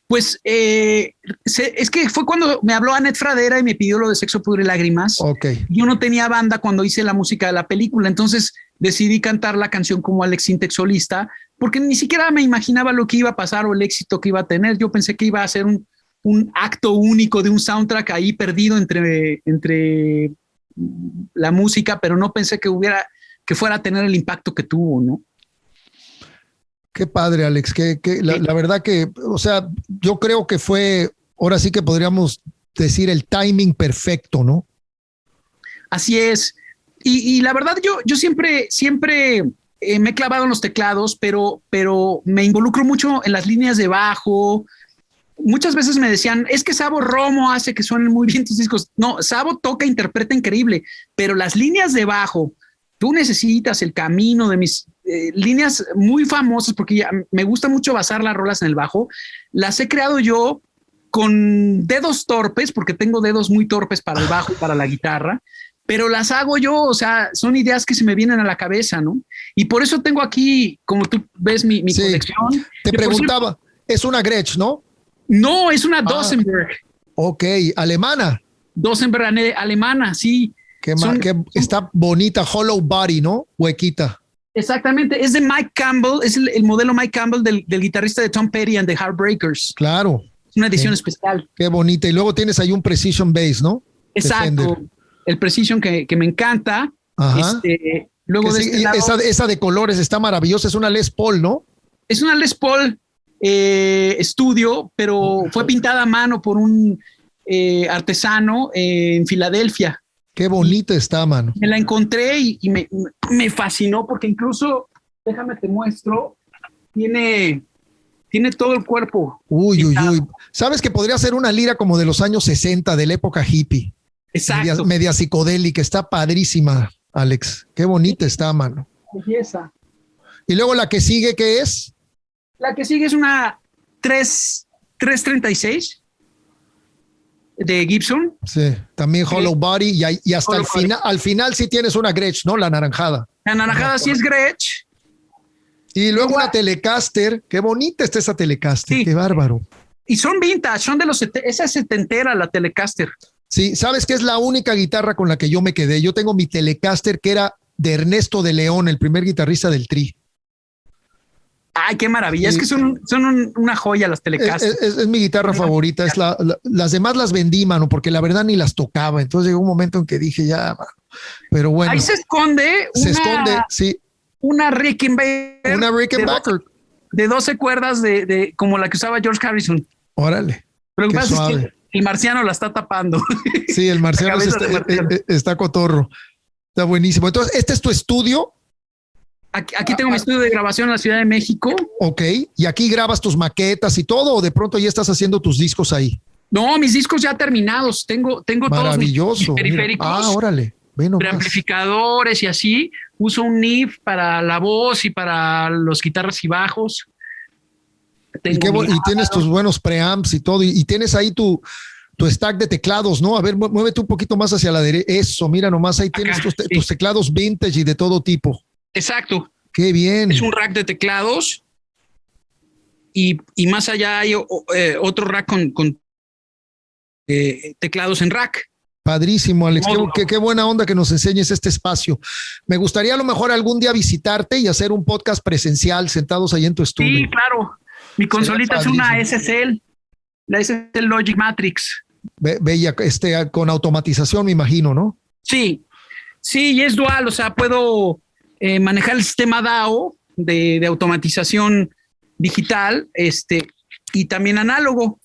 Pues es que fue cuando me habló Anet Fradera y me pidió lo de Sexo, Pudor y Lágrimas. Okay. Yo no tenía banda cuando hice la música de la película, entonces decidí cantar la canción como Alex Sintek solista, porque ni siquiera me imaginaba lo que iba a pasar o el éxito que iba a tener. Yo pensé que iba a ser un acto único de un soundtrack ahí perdido entre la música, pero no pensé que fuera a tener el impacto que tuvo, ¿no? Qué padre, Alex, la verdad que, o sea, yo creo que fue, ahora sí que podríamos decir el timing perfecto, ¿no? Así es. Y la verdad, yo siempre me he clavado en los teclados, pero me involucro mucho en las líneas de bajo. Muchas veces me decían, es que Sabo Romo hace que suenen muy bien tus discos. No, Sabo toca, interpreta increíble, pero las líneas de bajo, tú necesitas el camino de mis líneas muy famosas, porque ya me gusta mucho basar las rolas en el bajo. Las he creado yo con dedos torpes, porque tengo dedos muy torpes para el bajo y para la guitarra, pero las hago yo, o sea, son ideas que se me vienen a la cabeza, ¿no? Y por eso tengo aquí, como tú ves, mi colección. Te preguntaba, es una Gretsch, ¿no? No, es una Dosenberg. Ok, alemana. Dosenberg alemana, sí. Que está bonita, hollow body, ¿no? Huequita. Exactamente, es de Mike Campbell, es el modelo Mike Campbell del guitarrista de Tom Petty and the Heartbreakers. Claro. Es una edición especial. Qué bonita. Y luego tienes ahí un Precision Bass, ¿no? Exacto. Defender. El Precision que me encanta. Ajá. Luego de lado, esa de colores está maravillosa. Es una Les Paul, ¿no? Es una Les Paul estudio, pero fue pintada a mano por un artesano en Filadelfia. Qué bonita está, mano. Me la encontré y me fascinó porque incluso, déjame te muestro, tiene todo el cuerpo. Uy. ¿Sabes que podría ser una lira como de los años 60, de la época hippie? Exacto. Media psicodélica. Está padrísima, Alex. Qué bonita está, mano. Belleza. Y luego la que sigue, ¿qué es? La que sigue es una 336 de Gibson. Sí, también hollow body y hasta al final sí tienes una Gretsch, ¿no? La anaranjada. La anaranjada sí es Gretsch. Y luego una Telecaster. Qué bonita está esa Telecaster. Sí. Qué bárbaro. Y son vintage, son de esa setentera, la Telecaster. Sí, sabes que es la única guitarra con la que yo me quedé. Yo tengo mi Telecaster que era de Ernesto de León, el primer guitarrista del Tri. Ay, qué maravilla. Sí. Es que son una joya las Telecaster. Es mi guitarra favorita. Es las demás las vendí, mano, porque la verdad ni las tocaba. Entonces llegó un momento en que dije ya, mano. Pero bueno. Ahí se esconde. Sí. Una Rickenbacker. Una Rickenbacker. De 12 cuerdas como la que usaba George Harrison. Órale. Pero lo que pasa es que el marciano la está tapando. Sí, el marciano está cotorro. Está buenísimo. Entonces, ¿este es tu estudio? Aquí tengo mi estudio de grabación en la Ciudad de México. Ok. ¿Y aquí grabas tus maquetas y todo? ¿O de pronto ya estás haciendo tus discos ahí? No, mis discos ya terminados. Tengo todos mis periféricos. Mira. Órale. Preamplificadores y así. Uso un NIF para la voz y para los guitarras y bajos. Y tienes tus buenos preamps y todo. Y tienes ahí tu stack de teclados, ¿no? A ver, muévete un poquito más hacia la derecha. Eso, mira nomás, ahí tienes tus teclados vintage y de todo tipo. Exacto. Qué bien. Es un rack de teclados y más allá hay otro rack con teclados en rack. Padrísimo, Alex. Qué buena onda que nos enseñes este espacio. Me gustaría a lo mejor algún día visitarte y hacer un podcast presencial sentados ahí en tu estudio. Sí, claro. Mi consolita es una SSL, la SSL Logic Matrix. Bella, con automatización, me imagino, ¿no? Sí, y es dual, o sea, puedo manejar el sistema DAO de automatización digital, y también análogo.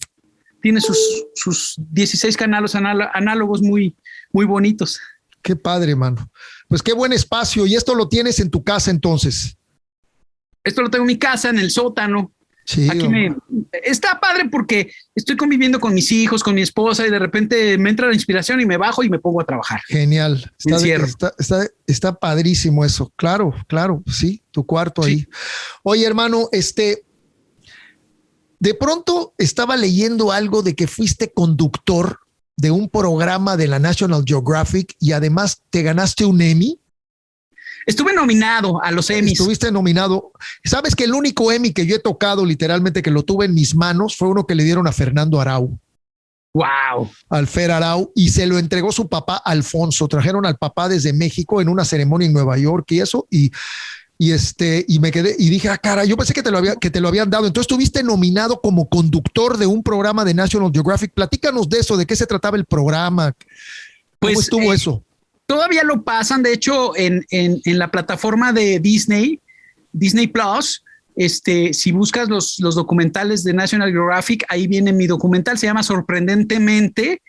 Tiene sus 16 canales análogos muy, muy bonitos. Qué padre, mano. Pues qué buen espacio. ¿Y esto lo tienes en tu casa entonces? Esto lo tengo en mi casa, en el sótano. Sí, aquí está padre porque estoy conviviendo con mis hijos, con mi esposa y de repente me entra la inspiración y me bajo y me pongo a trabajar. Genial. Está padrísimo eso. Claro, sí, tu cuarto sí. Ahí. Oye, hermano, de pronto estaba leyendo algo de que fuiste conductor de un programa de la National Geographic y además te ganaste un Emmy. Estuve nominado a los Emmys. Estuviste nominado. Sabes que el único Emmy que yo he tocado, literalmente, que lo tuve en mis manos, fue uno que le dieron a Fernando Arau. Wow. Al Fer Arau, y se lo entregó su papá Alfonso. Trajeron al papá desde México en una ceremonia en Nueva York y eso, y me quedé y dije, cara, yo pensé que te lo habían dado. Entonces estuviste nominado como conductor de un programa de National Geographic. Platícanos de eso, de qué se trataba el programa. ¿Cómo estuvo eso? Todavía lo pasan, de hecho, en la plataforma de Disney Plus. Si buscas los documentales de National Geographic, ahí viene mi documental, se llama Sorprendentemente.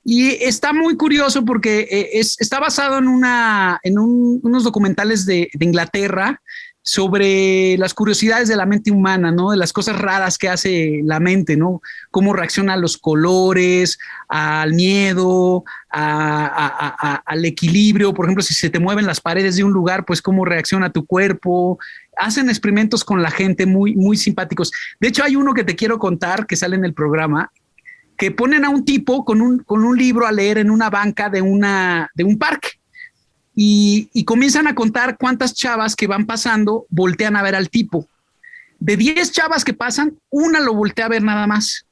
Y está muy curioso porque está basado en unos documentales de Inglaterra sobre las curiosidades de la mente humana, ¿no? De las cosas raras que hace la mente, ¿no? Cómo reacciona a los colores, al miedo, al equilibrio. Por ejemplo, si se te mueven las paredes de un lugar, pues cómo reacciona tu cuerpo. Hacen experimentos con la gente muy, muy simpáticos. De hecho, hay uno que te quiero contar que sale en el programa, que ponen a un tipo con un libro a leer en una banca de un parque y comienzan a contar cuántas chavas que van pasando voltean a ver al tipo. De 10 chavas que pasan, una lo voltea a ver nada más.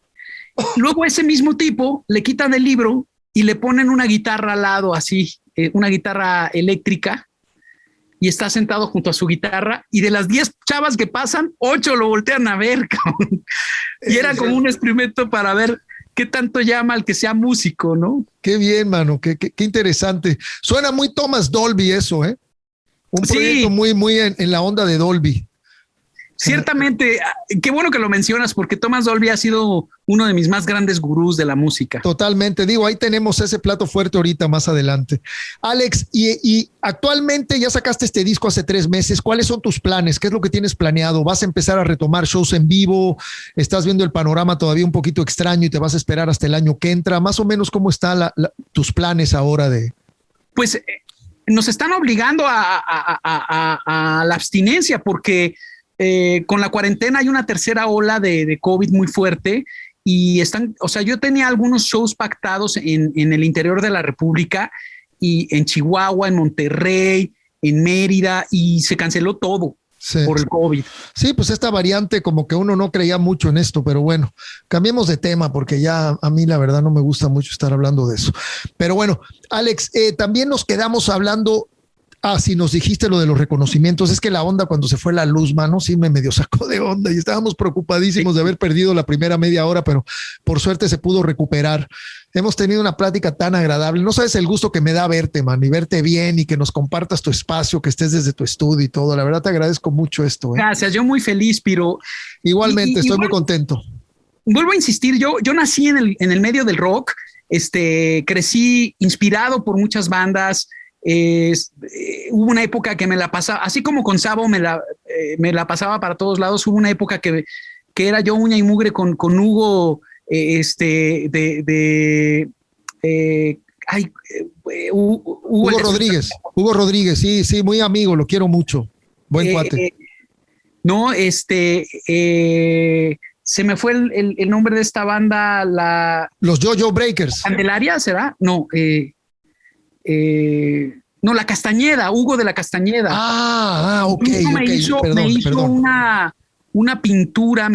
Luego ese mismo tipo le quitan el libro y le ponen una guitarra al lado, así, una guitarra eléctrica, y está sentado junto a su guitarra, y de las 10 chavas que pasan, 8 lo voltean a ver, cabrón. Y era como un experimento para ver qué tanto llama al que sea músico, ¿no? Qué bien, mano, qué interesante. Suena muy Thomas Dolby eso, ¿eh? Un proyecto muy, muy en la onda de Dolby. Ciertamente, qué bueno que lo mencionas porque Thomas Dolby ha sido uno de mis más grandes gurús de la música. Totalmente, digo, ahí tenemos ese plato fuerte ahorita más adelante. Alex, y actualmente ya sacaste este disco hace 3 meses, ¿cuáles son tus planes? ¿Qué es lo que tienes planeado? ¿Vas a empezar a retomar shows en vivo? ¿Estás viendo el panorama todavía un poquito extraño y te vas a esperar hasta el año que entra? Más o menos, ¿cómo están tus planes ahora de...? Pues nos están obligando a la abstinencia porque... con la cuarentena hay una tercera ola de COVID muy fuerte y yo tenía algunos shows pactados en el interior de la República y en Chihuahua, en Monterrey, en Mérida y se canceló todo. Sí. Por el COVID. Sí, pues esta variante como que uno no creía mucho en esto, pero bueno, cambiemos de tema porque ya a mí la verdad no me gusta mucho estar hablando de eso. Pero bueno, Alex, también nos quedamos hablando, si nos dijiste lo de los reconocimientos, es que la onda cuando se fue la luz, mano, sí me medio sacó de onda y estábamos preocupadísimos de haber perdido la primera media hora, pero por suerte se pudo recuperar. Hemos tenido una plática tan agradable. No sabes el gusto que me da verte, man, y verte bien y que nos compartas tu espacio, que estés desde tu estudio y todo. La verdad te agradezco mucho esto. Gracias, yo muy feliz, Piro. Igualmente, estoy muy contento. Vuelvo a insistir, yo nací en el medio del rock, crecí inspirado por muchas bandas. Hubo una época que me la pasaba, así como con Sabo me la pasaba para todos lados. Hubo una época que era yo uña y mugre con Hugo. Hugo Rodríguez, sí, muy amigo, lo quiero mucho, buen cuate. Se me fue el nombre de esta banda, los Jojo Breakers. ¿Candelaria será? No, no, La Castañeda, Hugo de la Castañeda. Ok. Me hizo una pintura,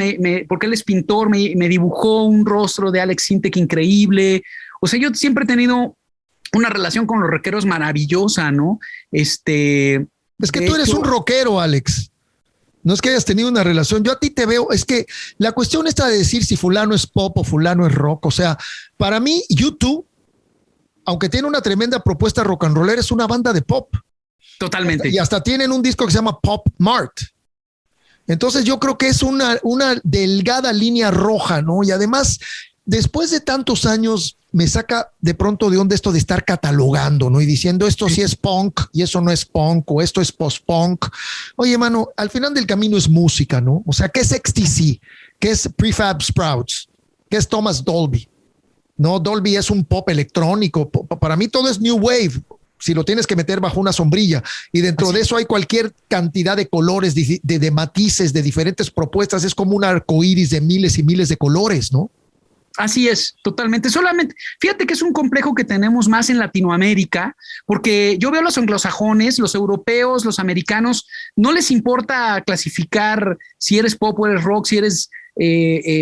porque él es pintor, me dibujó un rostro de Alex Sintek increíble. O sea, yo siempre he tenido una relación con los rockeros maravillosa, ¿no? Es que tú eres un rockero, Alex. No es que hayas tenido una relación. Yo a ti te veo, es que la cuestión está de decir si fulano es pop o fulano es rock. O sea, para mí, U2, aunque tiene una tremenda propuesta rock and rollera, es una banda de pop. Totalmente. Y hasta tienen un disco que se llama Pop Mart. Entonces yo creo que es una delgada línea roja, ¿no? Y además, después de tantos años, me saca de pronto de onda esto de estar catalogando, ¿no? Y diciendo esto sí es punk y eso no es punk o esto es post-punk. Oye, mano, al final del camino es música, ¿no? O sea, ¿qué es XTC? ¿Qué es Prefab Sprouts? ¿Qué es Thomas Dolby? No, Dolby es un pop electrónico. Para mí todo es New Wave. Si lo tienes que meter bajo una sombrilla y dentro de eso hay cualquier cantidad de colores, de matices, de diferentes propuestas, es como un arcoíris de miles y miles de colores, ¿no? Así es, totalmente. Solamente, fíjate que es un complejo que tenemos más en Latinoamérica, porque yo veo a los anglosajones, los europeos, los americanos, no les importa clasificar si eres pop o eres rock, si eres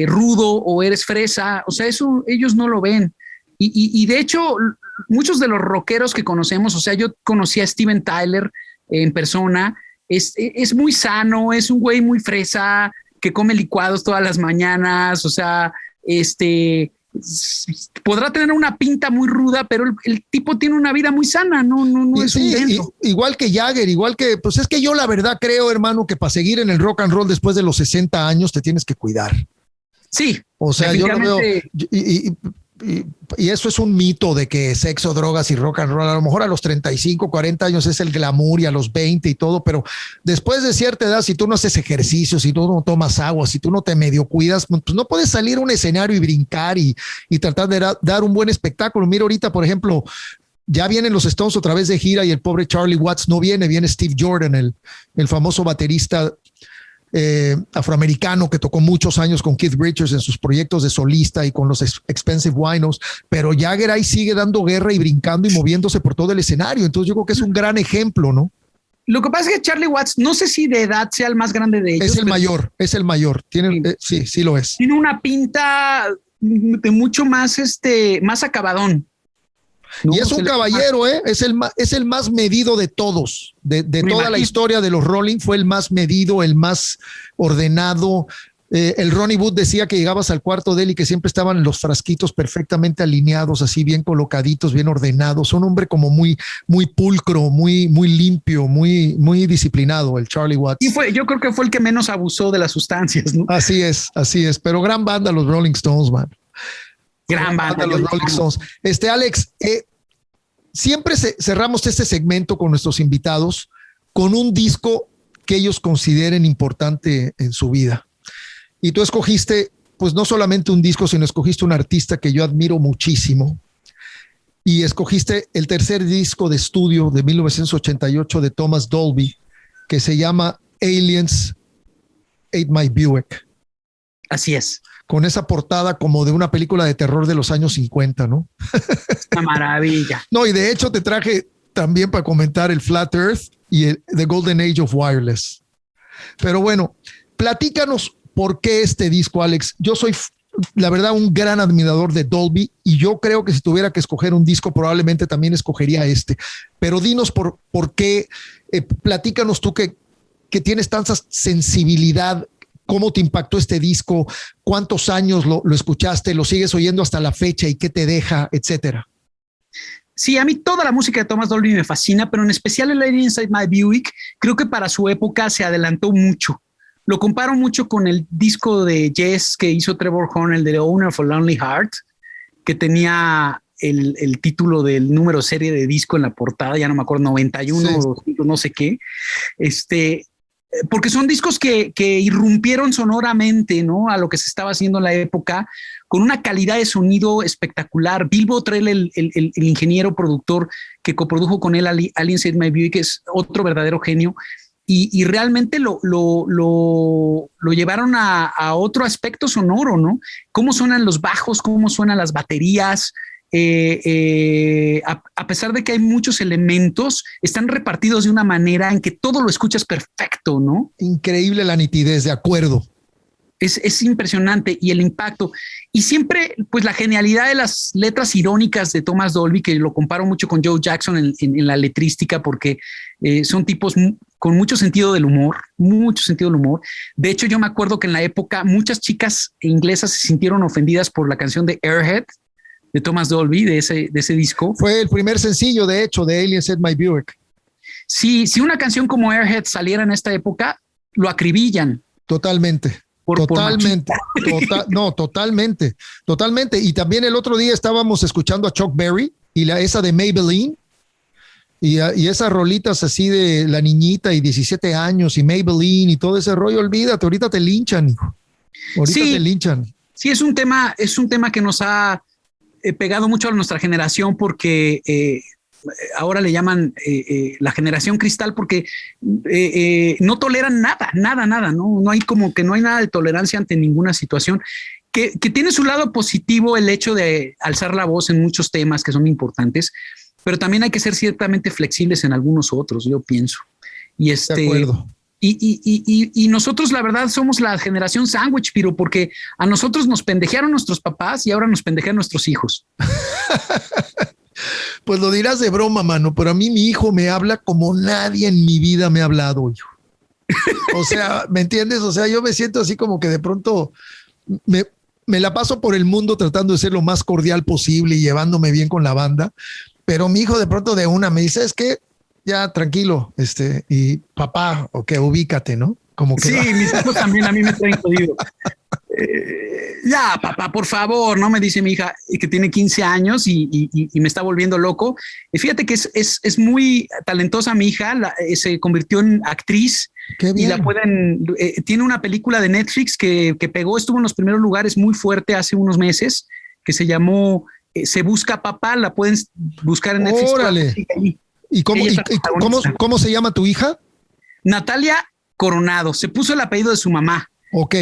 rudo o eres fresa, o sea, eso ellos no lo ven. Y de hecho, muchos de los rockeros que conocemos, o sea, yo conocí a Steven Tyler en persona, es muy sano, es un güey muy fresa, que come licuados todas las mañanas, o sea, podrá tener una pinta muy ruda, pero el tipo tiene una vida muy sana, no es un denso. Igual que Jagger, pues es que yo la verdad creo, hermano, que para seguir en el rock and roll después de los 60 años te tienes que cuidar. Sí. O sea, yo lo veo, y eso es un mito de que sexo, drogas y rock and roll, a lo mejor a los 35, 40 años es el glamour y a los 20 y todo, pero después de cierta edad, si tú no haces ejercicio, si tú no tomas agua, si tú no te medio cuidas, pues no puedes salir a un escenario y brincar y tratar de dar un buen espectáculo. Mira ahorita, por ejemplo, ya vienen los Stones otra vez de gira y el pobre Charlie Watts no viene Steve Jordan, el famoso baterista afroamericano que tocó muchos años con Keith Richards en sus proyectos de solista y con los Expensive Winos, pero Jagger ahí sigue dando guerra y brincando y moviéndose por todo el escenario. Entonces yo creo que es un gran ejemplo, ¿no? Lo que pasa es que Charlie Watts, no sé si de edad sea el más grande de ellos. Es el mayor. Tiene, sí lo es. Tiene una pinta de mucho más, más acabadón. ¿No? Y es un caballero, es el más medido de todos, de toda la historia de los Rolling, fue el más medido, el más ordenado. El Ronnie Wood decía que llegabas al cuarto de él y que siempre estaban los frasquitos perfectamente alineados, así bien colocaditos, bien ordenados. Un hombre como muy, muy pulcro, muy, muy limpio, muy, muy disciplinado, el Charlie Watts. Y yo creo que fue el que menos abusó de las sustancias, ¿no? Así es. Pero gran banda los Rolling Stones, man. Gran banda los Rolling Stones. Alex, siempre cerramos este segmento con nuestros invitados con un disco que ellos consideren importante en su vida. Y tú escogiste, pues no solamente un disco, sino escogiste un artista que yo admiro muchísimo. Y escogiste el tercer disco de estudio de 1988 de Thomas Dolby, que se llama Aliens Ate My Buick. Así es. Con esa portada como de una película de terror de los años 50, ¿no? Una maravilla. No, y de hecho te traje también para comentar el Flat Earth y The Golden Age of Wireless. Pero bueno, platícanos por qué este disco, Alex. Yo soy, la verdad, un gran admirador de Dolby y yo creo que si tuviera que escoger un disco probablemente también escogería este. Pero dinos por qué, platícanos tú que tienes tanta sensibilidad. ¿Cómo te impactó este disco? ¿Cuántos años lo escuchaste? ¿Lo sigues oyendo hasta la fecha y qué te deja, etcétera? Sí, a mí toda la música de Thomas Dolby me fascina, pero en especial el Lady Inside My Buick, creo que para su época se adelantó mucho. Lo comparo mucho con el disco de Yes que hizo Trevor Horn, el de The Owner of a Lonely Heart, que tenía el título del número serie de disco en la portada, ya no me acuerdo, 91 sí. O 200, no sé qué. Porque son discos que irrumpieron sonoramente, ¿no? A lo que se estaba haciendo en la época, con una calidad de sonido espectacular. Bill Bottrell, el ingeniero productor que coprodujo con él Ali Inside My Buick, que es otro verdadero genio, y realmente lo llevaron a otro aspecto sonoro, ¿no? Cómo suenan los bajos, cómo suenan las baterías. A pesar de que hay muchos elementos, están repartidos de una manera en que todo lo escuchas perfecto, ¿no? Increíble la nitidez, de acuerdo. Es impresionante y el impacto. Y siempre, pues la genialidad de las letras irónicas de Thomas Dolby, que lo comparo mucho con Joe Jackson en la letrística, porque son tipos con mucho sentido del humor, mucho sentido del humor. De hecho, yo me acuerdo que en la época muchas chicas inglesas se sintieron ofendidas por la canción de Airhead, de Thomas Dolby, de ese disco. Fue el primer sencillo, de hecho, de Alien Inside My Buick. Sí, si una canción como Airhead saliera en esta época, lo acribillan. Totalmente. Totalmente. Totalmente. Y también el otro día estábamos escuchando a Chuck Berry y esa de Maybelline y esas rolitas así de la niñita y 17 años y Maybelline y todo ese rollo. Olvídate, ahorita te linchan, hijo. Ahorita te linchan. Sí, es un tema que nos ha pegado mucho a nuestra generación porque ahora le llaman la generación cristal porque no toleran nada, no hay como que no hay nada de tolerancia ante ninguna situación, que tiene su lado positivo el hecho de alzar la voz en muchos temas que son importantes, pero también hay que ser ciertamente flexibles en algunos otros, yo pienso. Y de acuerdo. Y nosotros, la verdad, somos la generación sándwich, Piro, porque a nosotros nos pendejearon nuestros papás y ahora nos pendejean nuestros hijos. Pues lo dirás de broma, mano, pero a mí mi hijo me habla como nadie en mi vida me ha hablado, hijo. O sea, ¿me entiendes? O sea, yo me siento así como que de pronto me la paso por el mundo tratando de ser lo más cordial posible y llevándome bien con la banda, pero mi hijo de pronto de una me dice, es que ya tranquilo, y papá, ubícate, ¿no? Como que sí, mis hijos también a mí me traen jodido. Ya, papá, por favor, no me dice mi hija que tiene 15 años y me está volviendo loco. Fíjate que es muy talentosa mi hija, se convirtió en actriz. Qué bien. Y la tiene una película de Netflix que pegó, estuvo en los primeros lugares muy fuerte hace unos meses, que se llamó Se Busca Papá, la pueden buscar en Netflix. ¡Órale! ¿Y cómo se llama tu hija? Natalia Coronado, se puso el apellido de su mamá. Ok,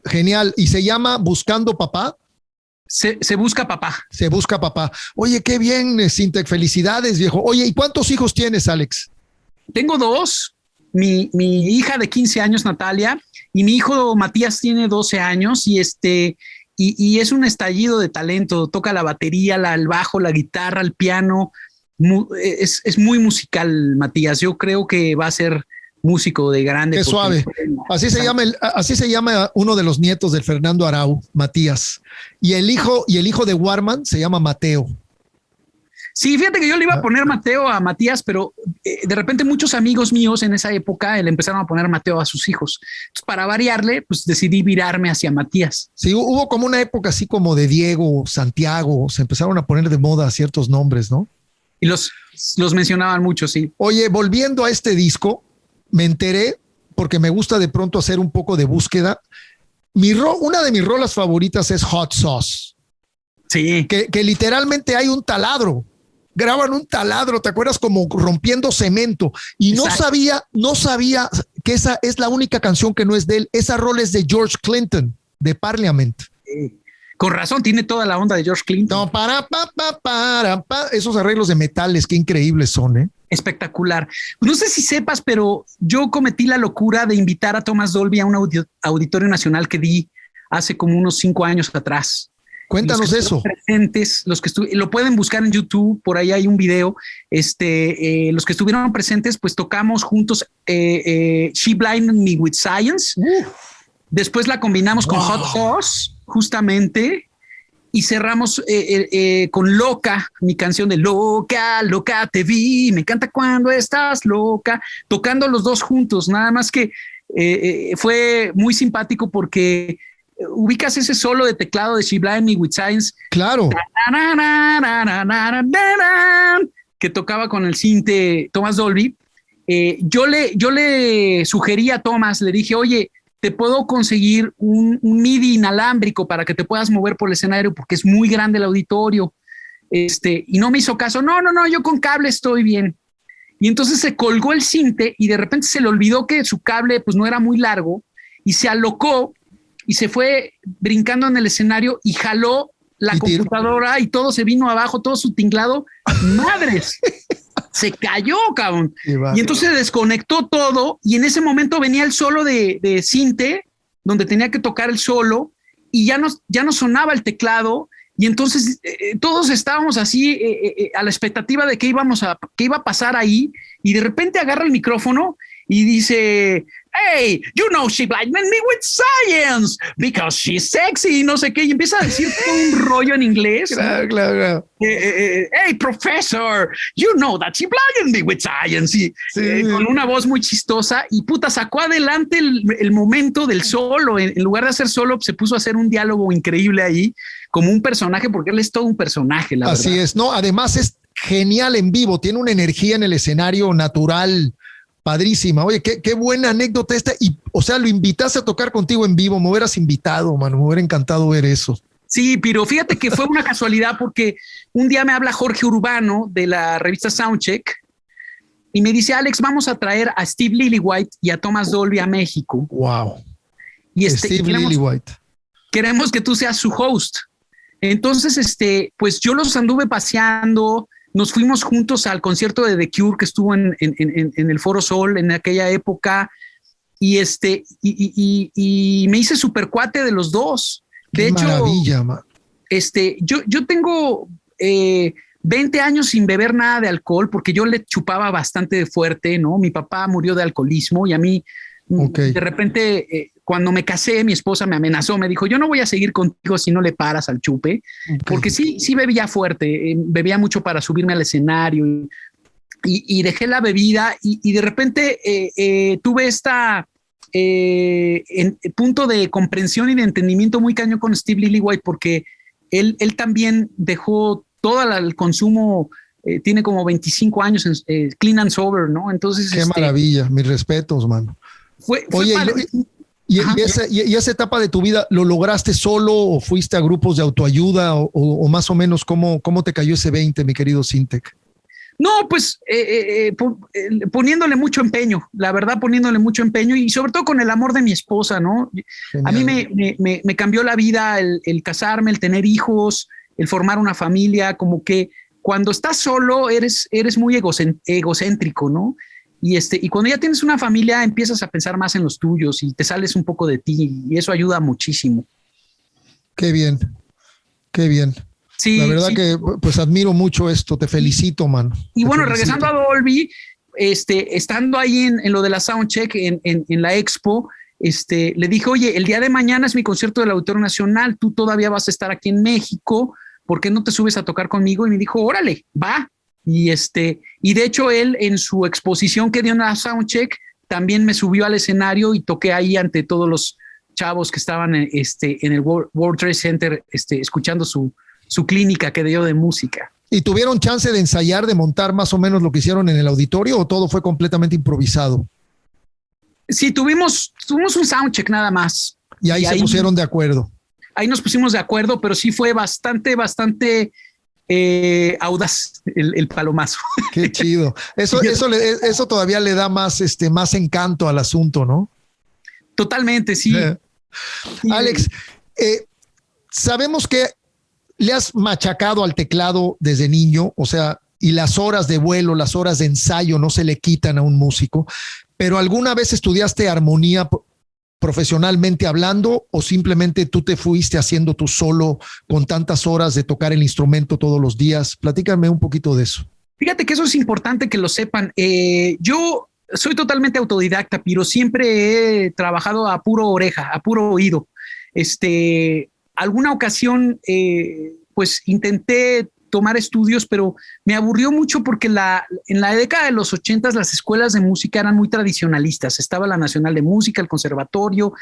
genial. ¿Y se llama Buscando Papá? Se busca papá. Se busca papá. Oye, qué bien, Sintec, felicidades, viejo. Oye, ¿y cuántos hijos tienes, Alex? Tengo dos. Mi hija de 15 años, Natalia, y mi hijo Matías tiene 12 años y y es un estallido de talento. Toca la batería, el bajo, la guitarra, el piano. Es muy musical, Matías. Yo creo que va a ser músico de grande. Qué suave. Así se llama uno de los nietos de Fernando Arau, Matías. Y el hijo de Warman se llama Mateo. Sí, fíjate que yo le iba a poner Mateo a Matías, pero de repente muchos amigos míos en esa época le empezaron a poner Mateo a sus hijos. Entonces, para variarle, pues decidí virarme hacia Matías. Sí, hubo como una época así como de Diego, Santiago, se empezaron a poner de moda ciertos nombres, ¿no? Y los mencionaban mucho, sí. Oye, volviendo a este disco, me enteré, porque me gusta de pronto hacer un poco de búsqueda. Una de mis rolas favoritas es Hot Sauce. Sí. Que literalmente hay un taladro. Graban un taladro, ¿te acuerdas? Como rompiendo cemento. Y no sabía que esa es la única canción que no es de él. Esa rola es de George Clinton, de Parliament. Con razón, tiene toda la onda de George Clinton. No, esos arreglos de metales, qué increíbles son, ¿eh? espectacular. No sé si sepas, pero yo cometí la locura de invitar a Thomas Dolby a un auditorio nacional que di hace como unos 5 años atrás. Cuéntanos eso. Presentes, lo pueden buscar en YouTube, por ahí hay un video. Los que estuvieron presentes, pues tocamos juntos She Blinded Me with Science. Después la combinamos con Hot Sauce, justamente. Y cerramos con Loca, mi canción de Loca, Loca te vi, me encanta cuando estás loca, tocando los dos juntos, nada más que fue muy simpático porque ubicas ese solo de teclado de She Blinded Me with Science. Claro. Que tocaba con el cinte Thomas Dolby. Yo le sugerí a Thomas, le dije, oye, te puedo conseguir un MIDI inalámbrico para que te puedas mover por el escenario porque es muy grande el auditorio. Y no me hizo caso. No, yo con cable estoy bien. Y entonces se colgó el cinte y de repente se le olvidó que su cable pues no era muy largo y se alocó y se fue brincando en el escenario y jaló la computadora y todo se vino abajo, todo su tinglado. ¡Madres! Se cayó, cabrón. Y entonces se desconectó todo y en ese momento venía el solo de cinte, donde tenía que tocar el solo y ya no sonaba el teclado y entonces todos estábamos así a la expectativa de qué iba a pasar ahí y de repente agarra el micrófono y dice, hey, you know she blinded me with science because she's sexy, no sé qué, y empieza a decir todo un rollo en inglés. Claro. Hey, professor, you know that she blinded me with science. Y, con una voz muy chistosa y puta, sacó adelante el momento del solo. En lugar de hacer solo, se puso a hacer un diálogo increíble ahí, como un personaje, porque él es todo un personaje, la verdad. Así es, no, además es genial en vivo, tiene una energía en el escenario natural. Padrísima. Oye, qué buena anécdota esta. Y, o sea, lo invitaste a tocar contigo en vivo. Me hubieras invitado, mano. Me hubiera encantado ver eso. Sí, pero fíjate que fue una casualidad porque un día me habla Jorge Urbano de la revista Soundcheck y me dice, Alex, vamos a traer a Steve Lillywhite y a Thomas Dolby a México. Wow. Y Steve Lillywhite. Queremos que tú seas su host. Entonces, pues yo los anduve paseando. Nos fuimos juntos al concierto de The Cure que estuvo en el Foro Sol en aquella época y me hice super cuate de los dos. De hecho, maravilla, man. Yo tengo 20 años sin beber nada de alcohol porque yo le chupaba bastante fuerte, ¿no? Mi papá murió de alcoholismo y a mí de repente cuando me casé, mi esposa me amenazó, me dijo, yo no voy a seguir contigo si no le paras al chupe, porque sí bebía fuerte, bebía mucho para subirme al escenario y dejé la bebida y de repente tuve punto de comprensión y de entendimiento muy cañón con Steve Lillywhite porque él también dejó todo el consumo, tiene como 25 años clean and sober, ¿no? Entonces, qué maravilla, mis respetos, mano. Oye, y esa etapa de tu vida, ¿lo lograste solo o fuiste a grupos de autoayuda o más o menos cómo te cayó ese 20, mi querido Sintec? No, pues poniéndole mucho empeño, la verdad, poniéndole mucho empeño y sobre todo con el amor de mi esposa, ¿no? Genial. A mí me cambió la vida el casarme, el tener hijos, el formar una familia, como que cuando estás solo eres muy egocéntrico, ¿no? Y cuando ya tienes una familia empiezas a pensar más en los tuyos y te sales un poco de ti y eso ayuda muchísimo. Qué bien, qué bien. Sí, la verdad que pues admiro mucho esto, te felicito, man. Y bueno, regresando a Dolby, estando ahí en lo de la Soundcheck, en la Expo, le dije, oye, el día de mañana es mi concierto del Auditorio Nacional, tú todavía vas a estar aquí en México, ¿por qué no te subes a tocar conmigo? Y me dijo, órale, va. Y de hecho él en su exposición que dio en la Soundcheck también me subió al escenario y toqué ahí ante todos los chavos que estaban en el World Trade Center escuchando su clínica que dio de música. ¿Y tuvieron chance de ensayar, de montar más o menos lo que hicieron en el auditorio o todo fue completamente improvisado? Sí, tuvimos un soundcheck nada más. Y ahí se pusieron de acuerdo. Ahí nos pusimos de acuerdo, pero sí fue bastante audaz el palomazo. Qué chido. Eso todavía le da más encanto al asunto, ¿no? Totalmente, sí. Alex, sabemos que le has machacado al teclado desde niño, o sea, y las horas de vuelo, las horas de ensayo no se le quitan a un músico, pero ¿alguna vez estudiaste armonía profesionalmente hablando o simplemente tú te fuiste haciendo tú solo con tantas horas de tocar el instrumento todos los días? Platícame un poquito de eso. Fíjate que eso es importante que lo sepan. Yo soy totalmente autodidacta, pero siempre he trabajado a puro oreja, a puro oído. Alguna ocasión, pues intenté tomar estudios, pero me aburrió mucho porque en la década de los 80 las escuelas de música eran muy tradicionalistas. Estaba la Nacional de Música, el Conservatorio,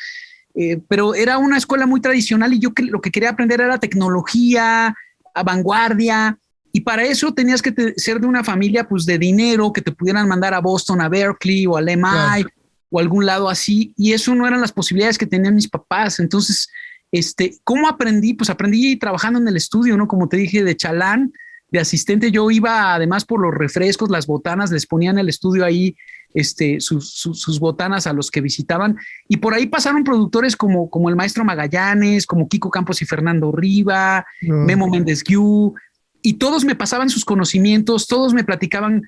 pero era una escuela muy tradicional y yo lo que quería aprender era tecnología, a vanguardia, y para eso tenías que ser de una familia pues de dinero, que te pudieran mandar a Boston, a Berkeley o al MI, claro, o a algún lado así, y eso no eran las posibilidades que tenían mis papás. Entonces, ¿cómo aprendí? Pues aprendí trabajando en el estudio, ¿no? Como te dije, de chalán, de asistente. Yo iba además por los refrescos, las botanas, les ponían en el estudio ahí sus botanas a los que visitaban. Y por ahí pasaron productores como el maestro Magallanes, como Kiko Campos y Fernando Riva, Memo Méndez Guiú, y todos me pasaban sus conocimientos, todos me platicaban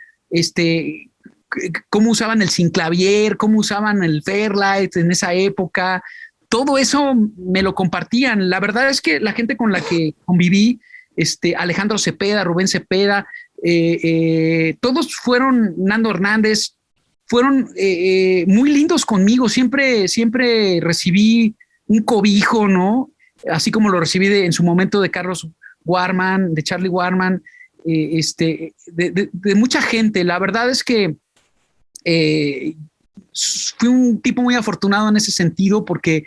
cómo usaban el synclavier, cómo usaban el Fairlight en esa época. Todo eso me lo compartían. La verdad es que la gente con la que conviví, Alejandro Cepeda, Rubén Cepeda, todos fueron, Nando Hernández, fueron muy lindos conmigo. Siempre recibí un cobijo, ¿no? Así como lo recibí en su momento de Carlos Warman, de Charlie Warman, de mucha gente. La verdad es que fui un tipo muy afortunado en ese sentido porque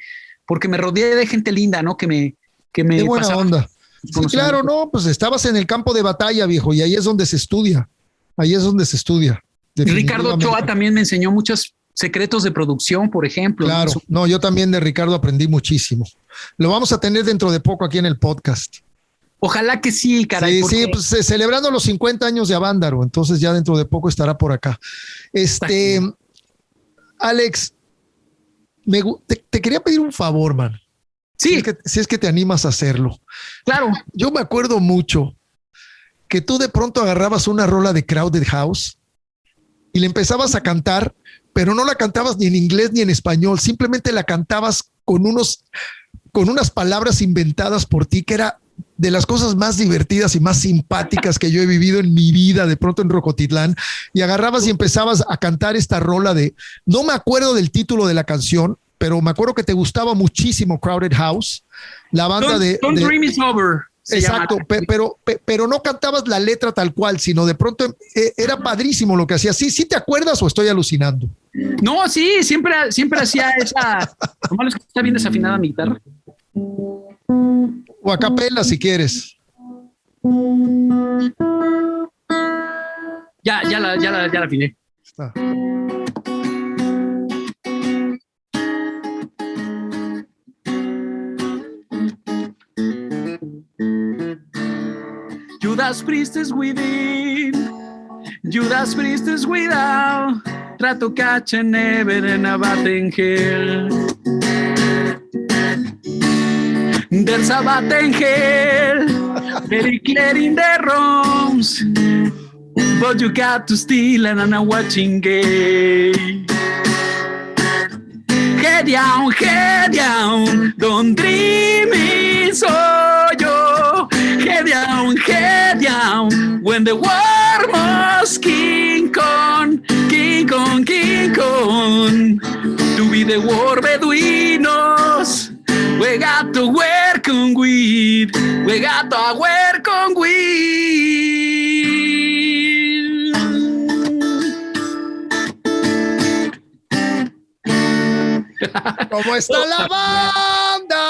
me rodeé de gente linda, ¿no? Que me qué buena onda. Sí, claro, no, pues estabas en el campo de batalla, viejo, y ahí es donde se estudia. Ricardo Ochoa también me enseñó muchos secretos de producción, por ejemplo. Claro, no, yo también de Ricardo aprendí muchísimo. Lo vamos a tener dentro de poco aquí en el podcast. Ojalá que sí, caray. Sí, pues celebrando los 50 años de Avándaro, entonces ya dentro de poco estará por acá. Alex, te quería pedir un favor, man. Sí. Si es que te animas a hacerlo. Claro. Yo me acuerdo mucho que tú de pronto agarrabas una rola de Crowded House y le empezabas a cantar, pero no la cantabas ni en inglés ni en español, simplemente la cantabas con unas palabras inventadas por ti, que era de las cosas más divertidas y más simpáticas que yo he vivido en mi vida, de pronto en Rocotitlán, y agarrabas y empezabas a cantar esta rola no me acuerdo del título de la canción, pero me acuerdo que te gustaba muchísimo Crowded House, la banda Don't Dream Is Over. Exacto, pero no cantabas la letra tal cual, sino de pronto era padrísimo lo que hacías. ¿Sí te acuerdas o estoy alucinando? No, sí, siempre hacía esa. Lo malo es que está bien desafinada mi guitarra. O a capela si quieres. Ya la afiné. Ah. Judas Priest is within, Judas Priest is without, try to catch a never in a batting hill. There's a batting hill, very clear in the rooms, but you got to steal and I'm watching game. Head down, don't dream it, so yo. Head down, when the war was King Kong, to be the war Beduinos, we got to work on weed, we got to work on weed. ¿Cómo está la banda?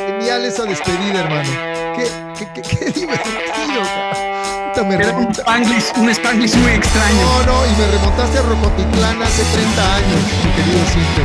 Genial esa despedida, hermano. Qué divertido. Era un Spanglish muy extraño. No, y me remontaste a Rocotitlán hace 30 años, mi querido Simple.